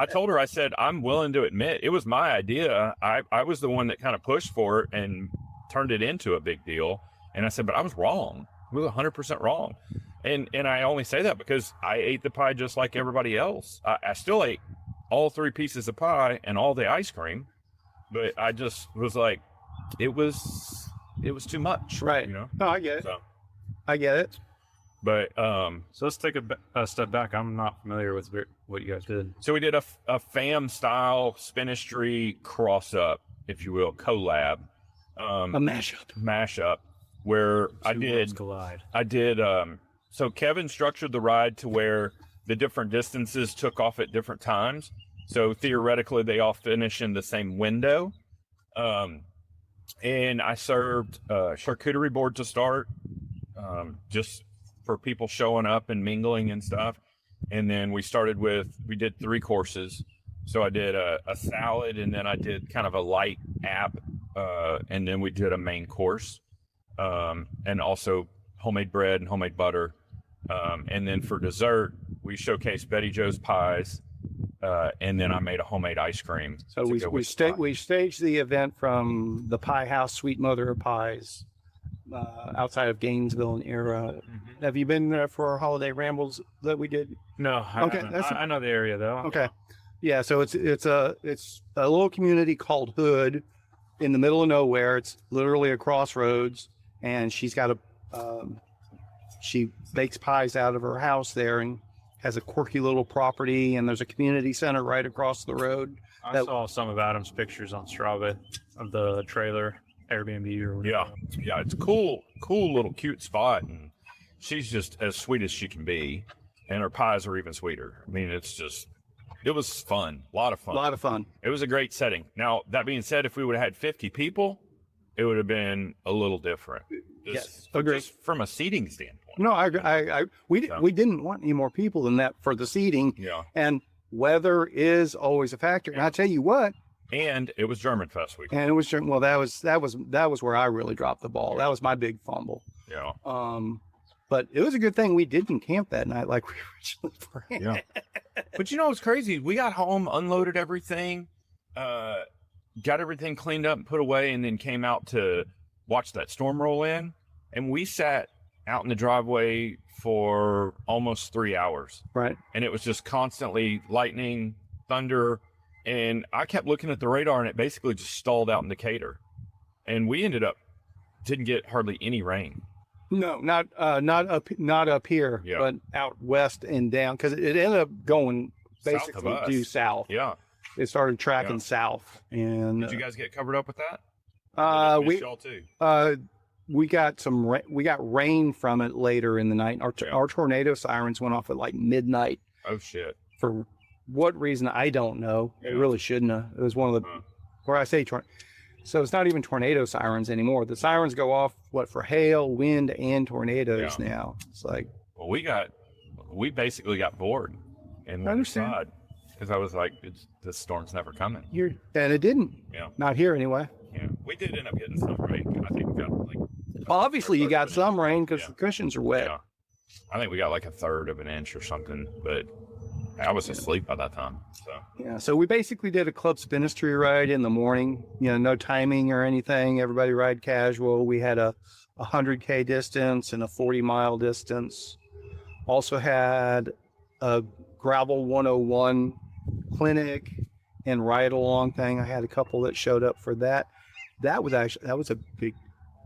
told her, I said, I'm willing to admit it was my idea. I was the one that kind of pushed for it and turned it into a big deal. And I said, but I was wrong. I was 100% wrong. And I only say that because I ate the pie just like everybody else. I still ate all 3 pieces of pie and all the ice cream, but I just was like, it was too much. Right. No, I get it. So, I get it. but So let's take a step back. I'm not familiar with what you guys did. so we did a fam style spinistry cross up, if you will, collab, A mashup. where Two worlds collide. I did so Kevin structured the ride to where the different distances took off at different times. So theoretically they all finish in the same window. And I served charcuterie board to start, just for people showing up and mingling and stuff. And then we did 3 courses. So I did a salad, and then I did kind of a light app, and then we did a main course, and also homemade bread and homemade butter. And then for dessert, we showcased Betty Jo's pies, and then I made a homemade ice cream. So we staged the event from the Pie House, Sweet Mother of Pies, outside of Gainesville and Era. Mm-hmm. Have you been there for our holiday rambles that we did? No. Okay, I know the area though. Okay. Yeah. So it's a little community called Hood in the middle of nowhere. It's literally a crossroads, and she's got she bakes pies out of her house there and has a quirky little property, and there's a community center right across the road. I saw some of Adam's pictures on Strava of the trailer, Airbnb or whatever. Yeah, it's cool little cute spot, and she's just as sweet as she can be, and her pies are even sweeter. I mean, it was fun, a lot of fun. It was a great setting. Now, that being said, if we would have had 50 people, it would have been a little different. Yes, agree. Just from a seating standpoint. No, we didn't want any more people than that for the seating. Yeah. And weather is always a factor. And I tell you what. And it was German Fest week. And it was well, that was where I really dropped the ball. That was my big fumble. Yeah. But it was a good thing we didn't camp that night like we originally planned. Yeah. But what's crazy? We got home, unloaded everything, got everything cleaned up and put away, and then came out to watch that storm roll in. And we sat out in the driveway for almost 3 hours. Right. And it was just constantly lightning, thunder. And I kept looking at the radar, and it basically just stalled out in Decatur. And we didn't get hardly any rain. No, not up here, but out west and down, because it ended up going basically due south. Yeah. It started tracking Yeah. south, and Did you guys get covered up with that? we y'all too. we got we got rain from it later in the night. Our tornado sirens went off at like midnight. Oh shit. For what reason I don't know. It Yeah. really shouldn't have. It was one of the where I say so it's not even tornado sirens anymore. The sirens go off for hail, wind, and tornadoes now. It's like, well, we basically got bored and I understand. because I was like, this storm's never coming. And it didn't. Yeah. Not here anyway. Yeah, we did end up getting some rain. I think we got like. Well, obviously you got some rain because Yeah. the cushions are wet. Yeah, I think we got like a third of an inch or something, but I was asleep by that time. So Yeah, so we basically did a club spinistry ride in the morning. No timing or anything. Everybody ride casual. We had a 100K distance and a 40-mile distance. Also had a gravel 101 clinic and ride along thing. I had a couple that showed up for that. That was a big.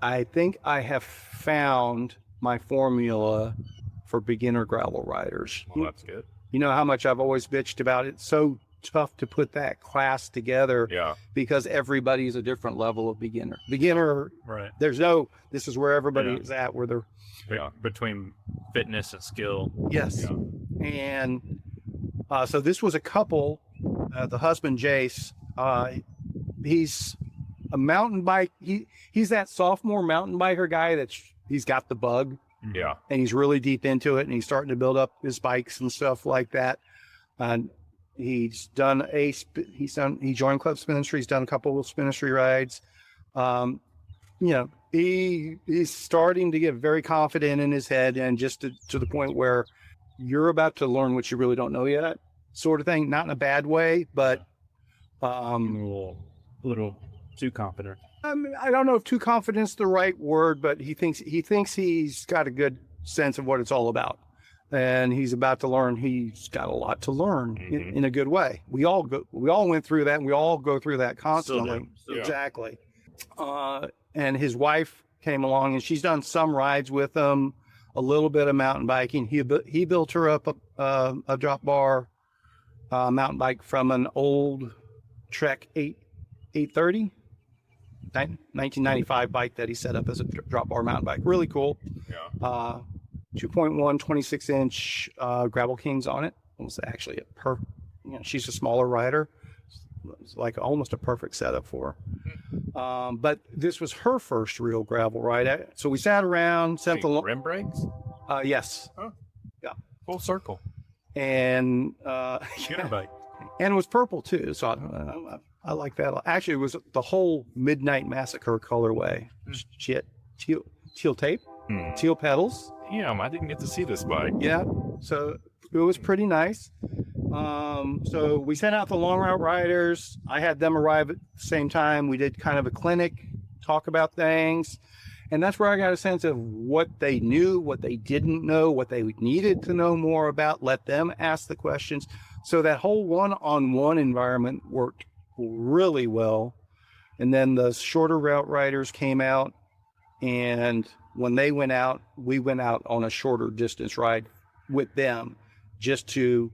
I think I have found my formula for beginner gravel riders. well, that's good. You know how much I've always bitched about it. It's so tough to put that class together Yeah, because everybody's a different level of beginner. Beginner, Right. this is where everybody is at, where they're, yeah, Between fitness and skill. yes. yeah. And so this was a couple, the husband, Jace, he's a mountain bike. He's that sophomore mountain biker guy he's got the bug. Yeah. And he's really deep into it, and he's starting to build up his bikes and stuff like that. And he joined Club Spinistry. He's done a couple of Spinistry rides. He's starting to get very confident in his head, and just to the point where you're about to learn what you really don't know yet, sort of thing. Not in a bad way, but A little too confident. I don't know if too confident is the right word, but he thinks he's got a good sense of what it's all about, and he's about to learn. He's got a lot to learn in a good way. We all went through that, and we all go through that constantly. Still do. Exactly. And his wife came along, and she's done some rides with him, a little bit of mountain biking. He built her up a drop bar mountain bike from an old Trek 830. 1995 bike that he set up as a drop bar mountain bike. Really cool. Yeah. 2.1, 26-inch Gravel Kings on it. It was actually she's a smaller rider. It's like almost a perfect setup for her. But this was her first real gravel ride. So we sat around, Rim brakes? yes. Huh. Yeah. Full circle. And Scooter bike. and it was purple too. So I like that. Actually, it was the whole Midnight Massacre colorway. She had teal tape, teal pedals. Damn, I didn't get to see this bike. Yeah, so it was pretty nice. So we sent out the long route riders. I had them arrive at the same time. We did kind of a clinic, talk about things. And that's where I got a sense of what they knew, what they didn't know, what they needed to know more about. Let them ask the questions. So that whole one-on-one environment worked really well. And then the shorter route riders came out, and when they went out, we went out on a shorter distance ride with them just to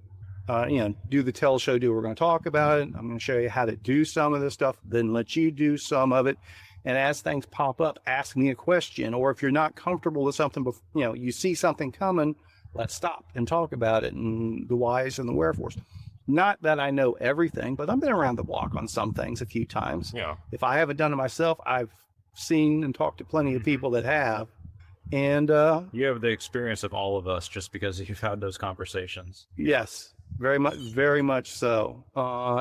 do the tell show. We're going to talk about it. I'm going to show you how to do some of this stuff, then let you do some of it. And as things pop up, ask me a question. Or if you're not comfortable with something, you see something coming, let's stop and talk about it, and the whys and the wherefores. Not that I know everything, but I've been around the block on some things a few times. Yeah. If I haven't done it myself, I've seen and talked to plenty of people that have. And You have the experience of all of us just because you've had those conversations. yes, very much so.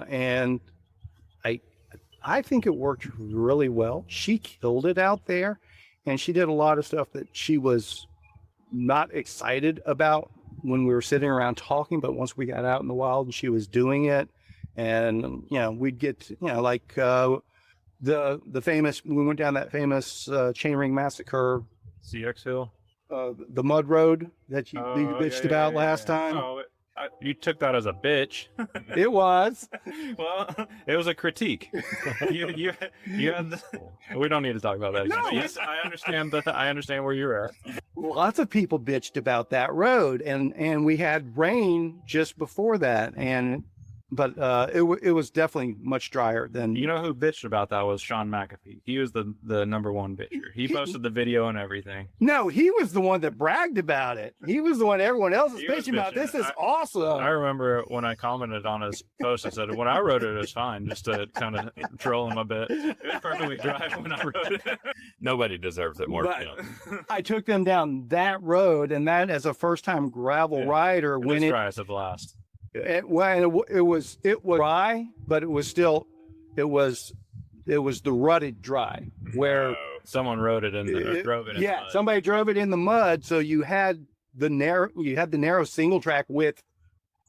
And I think it worked really well. She killed it out there, and she did a lot of stuff that she was not excited about when we were sitting around talking, but once we got out in the wild and she was doing it, and we'd get the famous, we went down that famous Chainring Massacre, CX Hill. the mud road that you bitched about last time. Oh, you took that as a bitch. It was. Well, it was a critique. you had we don't need to talk about that. No. Yes, I understand I understand where you're at. Lots of people bitched about that road, and we had rain just before that, and but it was definitely much drier than. You know who bitched about that was Sean McAfee. He was the number one bitcher. He posted the video and everything. No, he was the one that bragged about it. He was the one everyone else is bitching about. This is awesome. I remember when I commented on his post, I said, when I wrote it, it was fine, just to kind of troll him a bit. It was perfectly dry when I wrote it. Nobody deserves it more. But I took them down that road, and that as a first-time gravel rider, when it's dry as a blast. It was dry, but it was still the rutted dry where someone rode it in the drove it in the mud. Somebody drove it in the mud, so you had the narrow single track with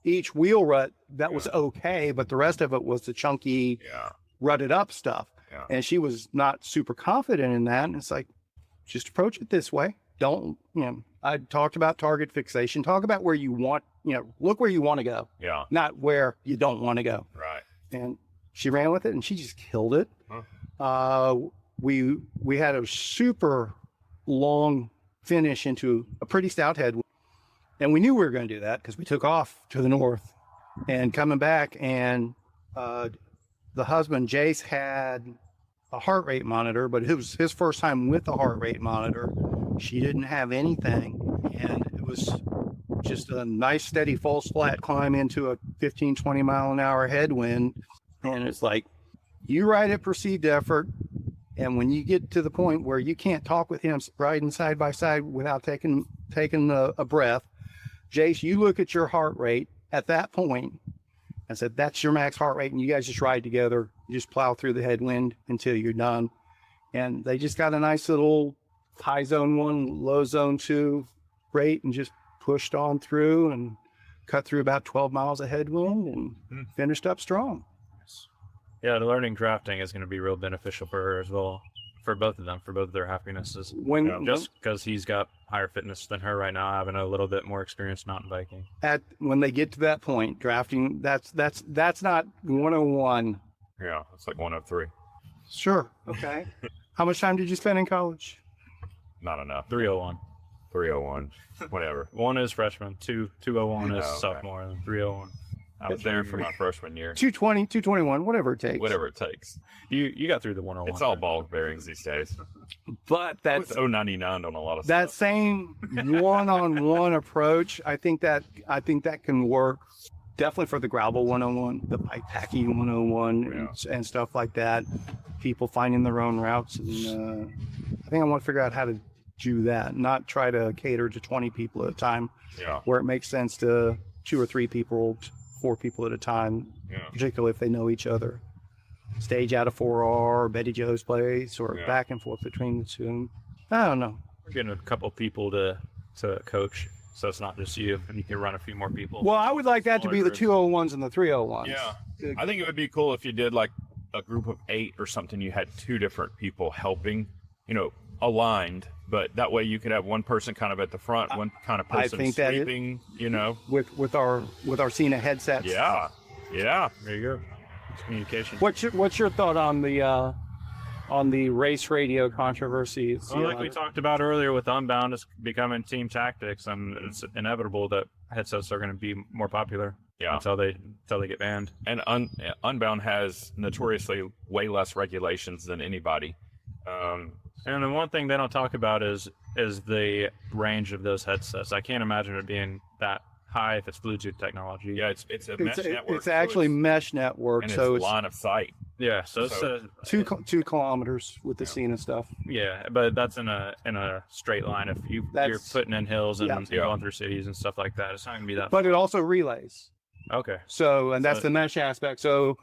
each wheel rut that was okay, but the rest of it was the chunky rutted up stuff. And she was not super confident in that, and it's like, just approach it this way. Don't, I talked about target fixation. Talk about where you want, look where you want to go. Yeah. Not where you don't want to go. Right. And she ran with it, and she just killed it. Huh. We had a super long finish into a pretty stout head, and we knew we were going to do that because we took off to the north, and coming back, and the husband Jace had a heart rate monitor, but it was his first time with the heart rate monitor. She didn't have anything, and it was just a nice steady false flat climb into a 15-20 mile an hour headwind. And it's like, you ride at perceived effort, and when you get to the point where you can't talk with him riding side by side without taking a breath, Jace, you look at your heart rate at that point and said, that's your max heart rate, and you guys just ride together. You just plow through the headwind until you're done. And they just got a nice little high zone 1, low zone 2 rate, and just pushed on through and cut through about 12 miles of headwind and finished up strong. Yeah, the learning drafting is going to be real beneficial for her as well, for both of them, for both of their happinesses. Just because he's got higher fitness than her right now, having a little bit more experience mountain biking. When they get to that point, drafting, that's not 101. Yeah, it's like 103. Sure. Okay. How much time did you spend in college? Not enough. 301. 301. Whatever. 1 is freshman, 201 is sophomore, and 301. I was there for my freshman year. 220, 221, whatever it takes. Whatever it takes. You got through the 101. It's all ball bearings these days. But that's 099 on a lot of stuff. That same one-on-one approach, I think that can work definitely for the gravel 101, the bikepacking 101, and stuff like that. People finding their own routes, and I think I want to figure out how to do that, not try to cater to 20 people at a time. Yeah. Where it makes sense to 2 or 3 people, 4 people at a time, particularly if they know each other. Stage out of 4R, Betty Joe's place, or back and forth between the two. I don't know. We're getting a couple people to coach, so it's not just you, and you can run a few more people. Well, I would like that to be the 201s and the 301s. Yeah. I think it would be cool if you did like a group of 8 or something. You had 2 different people helping, aligned, but that way you could have one person kind of at the front, one kind of person sweeping, with our Cena headsets. Yeah. There you go. It's communication. What's your thought on the race radio controversy? Well, like we talked about earlier with Unbound, it's becoming team tactics, and it's inevitable that headsets are going to be more popular. Yeah. Until they get banned. And Unbound has notoriously way less regulations than anybody. And the one thing they don't talk about is the range of those headsets. I can't imagine it being that high if it's Bluetooth technology. Yeah, it's a mesh network. It's actually mesh network, and so it's line of sight. Yeah, so it's 2 kilometers with the Cena stuff. Yeah, but that's in a straight line. If you're putting in hills and going through cities and stuff like that, it's not gonna be that. But it also relays. Okay. So that's the mesh aspect. So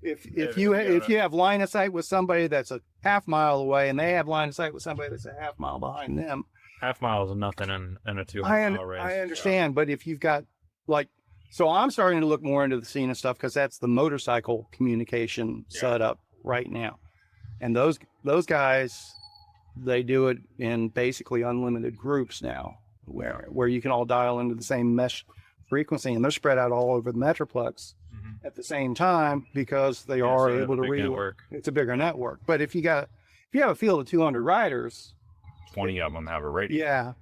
if you have line of sight with somebody that's a half mile away, and they have line of sight with somebody that's a half mile behind them, half mile is nothing in a 200-mile race. I understand, but if you've got so I'm starting to look more into the Cena stuff because that's the motorcycle communication setup right now, and those guys, they do it in basically unlimited groups now, where you can all dial into the same mesh frequency, and they're spread out all over the Metroplex at the same time because they are able to rework. It's a bigger network. But if you have a field of 200 riders, 20 of them have a radio.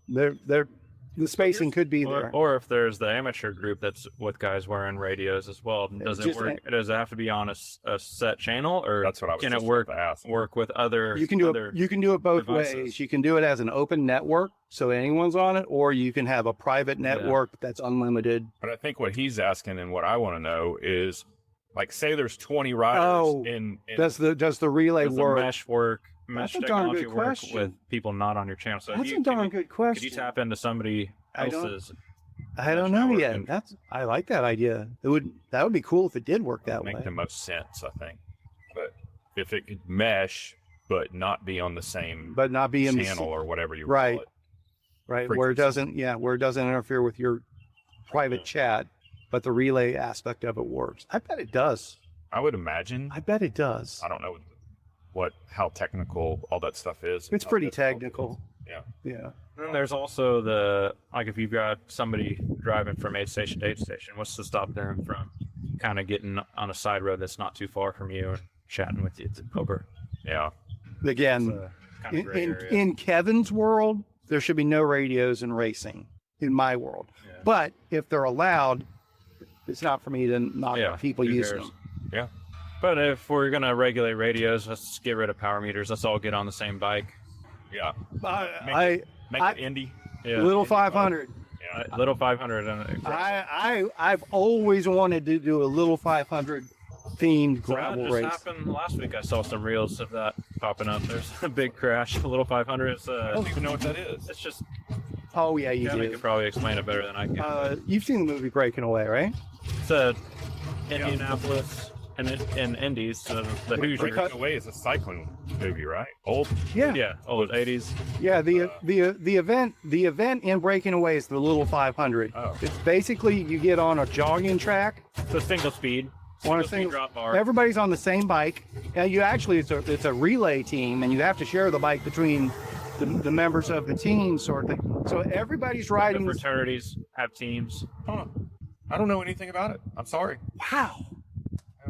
they're the spacing could be there. Or if there's the amateur group that's with guys wearing radios as well, does it work? Does it have to be on a set channel, or That's what I was can just it work about to ask. work with other? You can do other it. You can do it both devices. ways. You can do it as an open network, so anyone's on it, or you can have a private network that's unlimited. But I think what he's asking and what I want to know is, like, say there's 20 riders in Does the relay does the work? mesh work? Mesh That's a darn technology good work question. with people not on your channel. So That's a darn good question. Could you tap into somebody I don't- else's? I don't know network yet. and- I like that idea. That would be cool if it did work that make way. the most sense, I think. But if it could mesh but not be on the same But not be in the channel or whatever you Right. call it. right where it doesn't interfere with your private chat, but the relay aspect of it works. I bet it does. I would imagine. I bet it does. I don't know how technical all that stuff is. It's pretty technical. Yeah. Yeah. And then there's also if you've got somebody driving from aid station to aid station, what's to stop them from kind of getting on a side road that's not too far from you and chatting with you over? Yeah. Again, Kind of gray area. in Kevin's world, there should be no radios in racing. In my world, Yeah. but if they're allowed, it's not for me to knock Yeah, people who using cares? them. Yeah. But if we're gonna regulate radios, let's get rid of power meters. Let's all get on the same bike. Yeah. I Make it Indy. Yeah, little 500. Yeah. little 500. And I've always wanted to do a little 500 themed so that gravel just race. happened last week. I saw some reels of that popping up. There's a big crash. A little 500. I don't even know what that is. It's just Oh yeah, you Kevin do. could probably explain it better than I can. You've seen the movie Breaking Away, right? It's a Indianapolis and Indies, the Hoosiers. Breaking Away is a cycling movie, right? Old. Yeah, old 80s. Yeah, the event in Breaking Away is the little 500. Oh. It's basically you get on a jogging track It's a single speed. on a speed single. drop bar. Everybody's on the same bike, and you actually it's a relay team, and you have to share the bike between the members of the team, sort of thing. So everybody's The riding. fraternities have teams. Huh. I don't know anything about it. I'm sorry. Wow.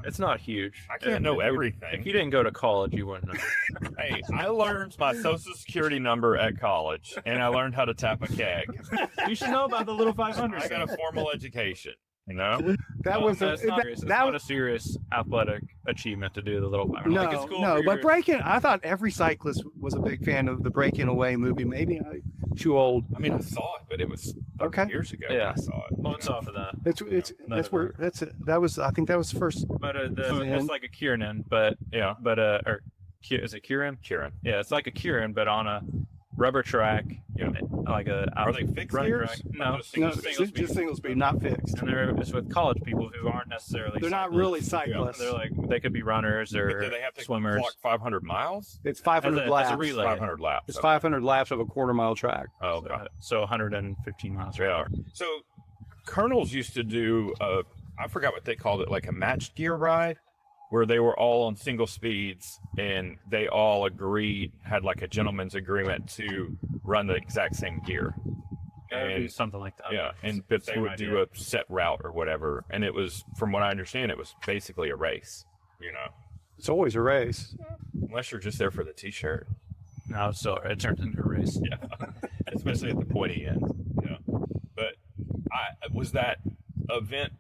It's not huge. I can't know If everything. you didn't go to college, you wouldn't know. Hey, I learned my social security number at college, and I learned how to tap a keg. You should know about the little 500. I got a formal education, you know? That was That's not serious. It's that not was a serious athletic achievement to do the little 500. Like, it's cool for but your- breaking. I thought every cyclist was a big fan of the Breaking Away movie. Maybe I'm too old. I mean, I saw it, but it was 30 Okay. years ago Yeah. when I saw it. Well, it's off of that. That was I think that was the first. But Yeah. it's like a Kieran, but is it Kieran? Kieran. Yeah, it's like a Kieran, but on a rubber track. Yeah. Like a Are they fixed running gears? track. No, Just No, single speed? just single speed, not fixed. and it's with college people who aren't necessarily. They're not cyclists. really cyclists. They're like they could be runners But or do they have to swimmers. clock 500 miles? It's 500 As a laps. relay. 500 laps. It's 500 laps of a quarter-mile track. Oh, okay. So 115 miles per hour. So, Colonels used to do, I forgot what they called it, like a matched gear ride, where they were all on single speeds and they all agreed, had like a gentleman's agreement to run the exact same gear. And Something like that. yeah, and but they Same would do idea. a set route or whatever. And it was, from what I understand, it was basically a race, you know, It's always a race. unless you're just there for the t-shirt. Now so it turns into a race. Yeah, especially at the pointy end. Yeah, but was that event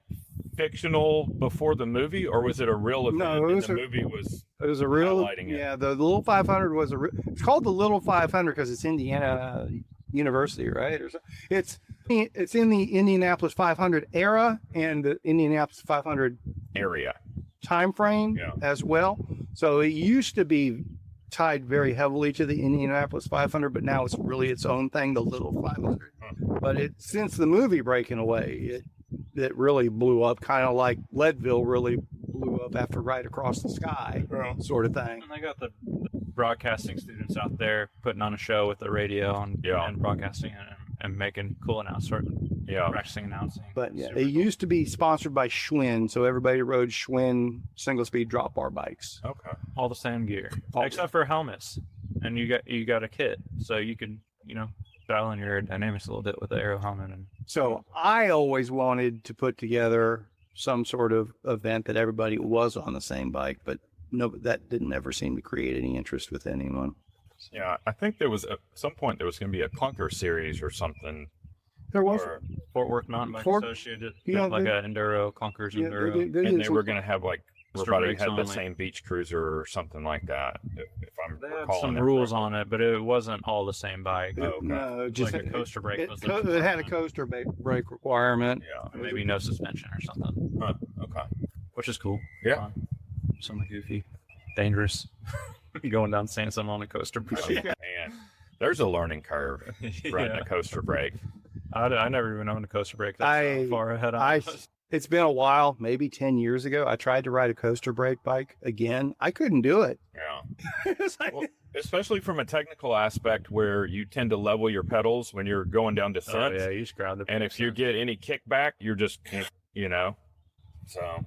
fictional before the movie, or was it a real event? No, it and was the movie was. It was a real. Highlighting it. Yeah, the little 500 was it's called the little 500 because it's Indiana University, right? Or so. It's in the Indianapolis 500 era and the Indianapolis 500 Area. time frame Yeah. as well. So it used to be tied very heavily to the Indianapolis 500, but now it's really its own thing, the little 500. But since the movie Breaking Away, it really blew up, kind of like Leadville really blew up after Right Across the Sky, sort of thing. And they got the broadcasting students out there putting on a show with the radio and broadcasting and making cool announcements. Yeah. Practicing announcing. But yeah, Super it cool. used to be sponsored by Schwinn, so everybody rode Schwinn single-speed drop bar bikes. Okay. all the same gear All- except for helmets, and you got a kit, so you can dial in your aerodynamics a little bit with the aero helmet. And So I always wanted to put together some sort of event that everybody was on the same bike, but no, that didn't ever seem to create any interest with anyone. Yeah, I think there was at some point there was going to be a clunker series or something There was. Or- Fort Worth Mountain Bike Fort- Associated, yeah, like they- an enduro, Clunkers Yeah, enduro. they and did they some- were going to have like Extra everybody brakes had the only. same beach cruiser or something like that. If I'm They had recalling some it rules correctly. on it, but it wasn't all the same bike. Oh, okay. No, just Like a coaster brake was the it had a requirement. coaster brake requirement. Yeah. Maybe no suspension or something, Huh. Okay. which is cool. Yeah. Fun. Something goofy, dangerous. Going down Sansom on a coaster brake. Man, there's a learning curve riding Yeah. a coaster brake. I never even owned a coaster brake. That's I- how far ahead I was. It's been a while, maybe 10 years ago. I tried to ride a coaster brake bike again. I couldn't do it. Yeah. It's like- Well, especially from a technical aspect where you tend to level your pedals when you're going down Oh descents. yeah, you just grab the. And if you get any kickback, you're just, you know. So,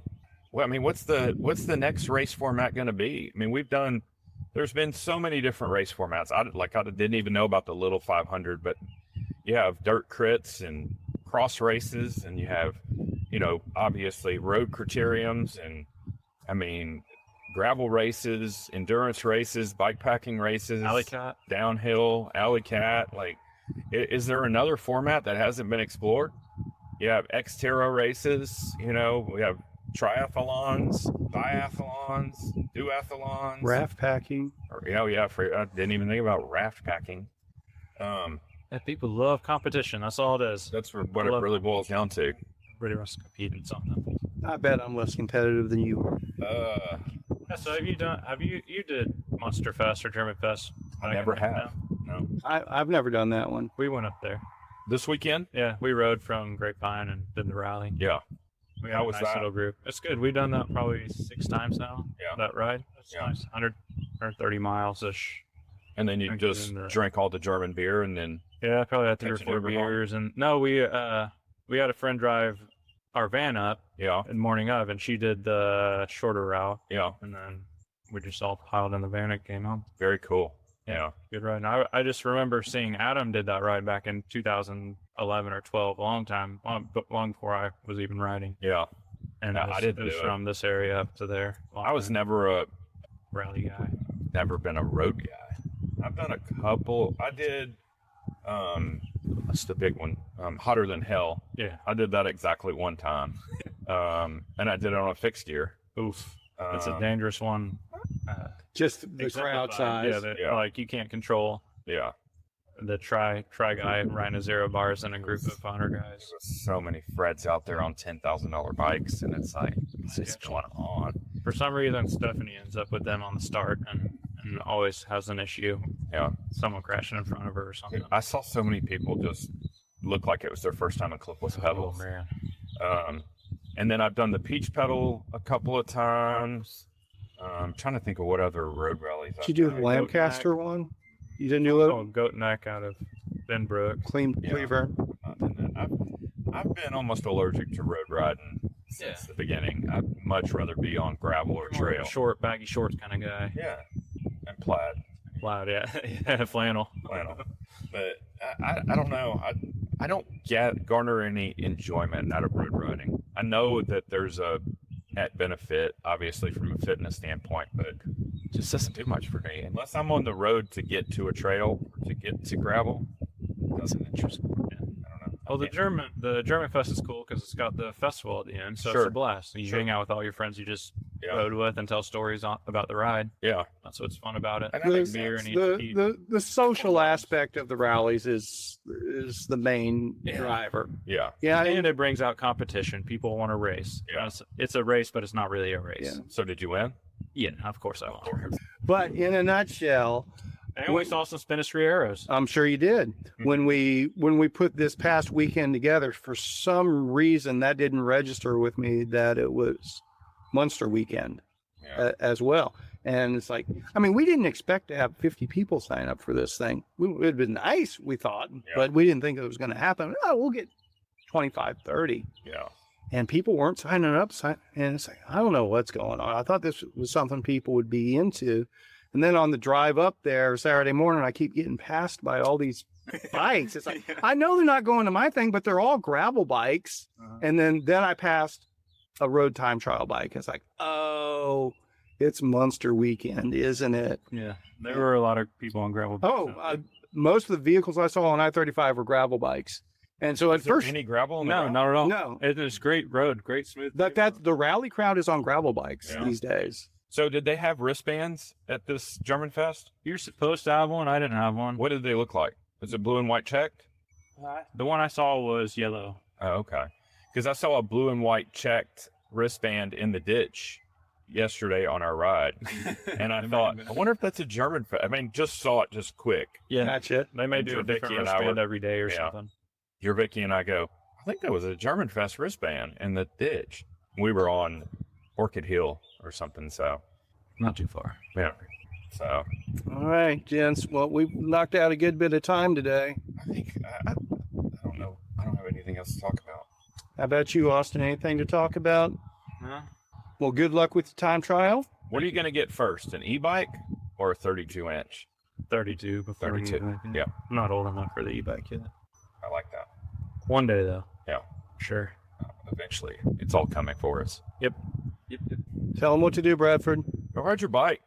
well, I mean, what's the next race format going to be? I mean, there's been so many different race formats. I didn't even know about the little 500, but you have dirt crits and cross races, and you have, you know, obviously road criteriums, and I mean, gravel races, endurance races, bikepacking races, Alley Cat. downhill, alley cat. Like, is there another format that hasn't been explored? You have Xterra races, you know, we have triathlons, biathlons, duathlons, raft packing. I didn't even think about raft packing. Yeah, people love competition. That's all it is. That's what it really boils down to. Everybody wants to compete in something. I bet I'm less competitive than you are. Yeah, so you did Monster Fest or German Fest? I never have. No. I've never done that one. We went up there. This weekend? Yeah, we rode from Grapevine and did the rally. Yeah. We How had a was nice that? little group. It's good. We've done that probably 6 times now. Yeah. That ride. It's Yeah. nice. 130 miles ish. And then you Drink just it in the- drink all the German beer and then Yeah, I probably had 3 or Takes it 4 over home. beers. And no, we had a friend drive our van up yeah, in morning of, and she did the shorter route, yeah, and then we just all piled in the van and came home. very cool. Yeah. Good ride. And I just remember seeing Adam did that ride back in 2011 or 12, a long time, long before I was even riding. Yeah. And Yeah, I didn't it was do it. from this area up to there. I was never rally guy. been a road guy. I've done a couple. I did what's the big one? Hotter Than Hell. Yeah. I did that exactly one time. And I did it on a fixed gear. Oof. It's a Um, dangerous one. Just the crowd Exemplified. size. Yeah, like you can't control Yeah. the try guy riding a 0 bars in a group of 100 guys. There's so many Freds out there on $10,000 bikes, and it's like, what's just going on? For some reason, Stephanie ends up with them on the start and always has an issue. Yeah. Someone crashing in front of her or something. I saw so many people just look like it was their first time in clipless pedals. Oh, man. And then I've done the Peach Pedal a couple of times. I'm trying to think of what other road rallies. Did you do the Goat Lancaster one? You didn't do it? Oh, Goat Neck out of Benbrook. Yeah. Cleaver. I've been almost allergic to road riding since the beginning. I'd much rather be on gravel or More of a trail. short, baggy shorts kind of guy. Yeah, and plaid, Loud, yeah. Yeah, flannel. flannel. But I don't know. I don't garner any enjoyment out of road riding. I know that there's a net benefit, obviously, from a fitness standpoint, but it just doesn't do much for me. Unless I'm on the road to get to a trail or to get to gravel, it doesn't interest me. Yeah, I don't know. Well, the German Fest is cool because it's got the festival at the end, so Sure. it's a blast. You Sure. hang out with all your friends you just Yeah. rode with and tell stories about the ride. Yeah. That's what's fun about it. And that makes Beer sense. and eat. The social aspect of the rallies is the main driver. Yeah. Yeah, And it brings out competition. People want to race. Yeah. It's a race, but it's not really a race. Yeah. So did you win? Yeah, of course I won. but in a nutshell, And we saw some Spinistry arrows. I'm sure you did. Mm-hmm. When we put this past weekend together, for some reason that didn't register with me that it was Munster weekend Yeah. as well. And it's like, I mean, we didn't expect to have 50 people sign up for this thing. It'd been nice, we thought, but we didn't think it was going to happen. Oh, we'll get 25, 30. Yeah. And people weren't signing up. And it's like, I don't know what's going on. I thought this was something people would be into. And then on the drive up there Saturday morning, I keep getting passed by all these bikes. It's like, I know they're not going to my thing, but they're all gravel bikes. And then I passed a road time trial bike. It's like, oh, it's Munster weekend, isn't it? Yeah. There were a lot of people on gravel bikes. Oh, most of the vehicles I saw on I-35 were gravel bikes. And so at Is there first, any gravel on the No, ground? not at all. no, It's great road, great smooth. that the rally crowd is on gravel bikes Yeah. these days. So did they have wristbands at this German Fest? You're supposed to have one. I didn't have one. What did they look like? Was it blue and white checked? The one I saw was yellow. Oh, okay. Because I saw a blue and white checked wristband in the ditch yesterday on our ride. And I thought, I wonder if that's a German Fest. I mean, just saw it just quick. Yeah, Gotcha. they may do So a different Vicky and I wristband were- every day or Yeah. something. Here, Vicky and I go, I think that was a German Fest wristband in the ditch. We were on Orchid Hill or something. So, Not too far. yeah. So, All right, gents. Well, we've knocked out a good bit of time today. I think, I don't know. I don't have anything else to talk about. How about you, Austin? Anything to talk about? Huh? Well, good luck with the time trial. What are you going to get first, an e-bike or a 32-inch? 32 before 32, you- yeah. I'm not old enough for the e-bike yet. I like that. One day though. Yeah. Sure. Eventually, it's all coming for us. Yep. Tell them what to do, Bradford. Go ride your bike.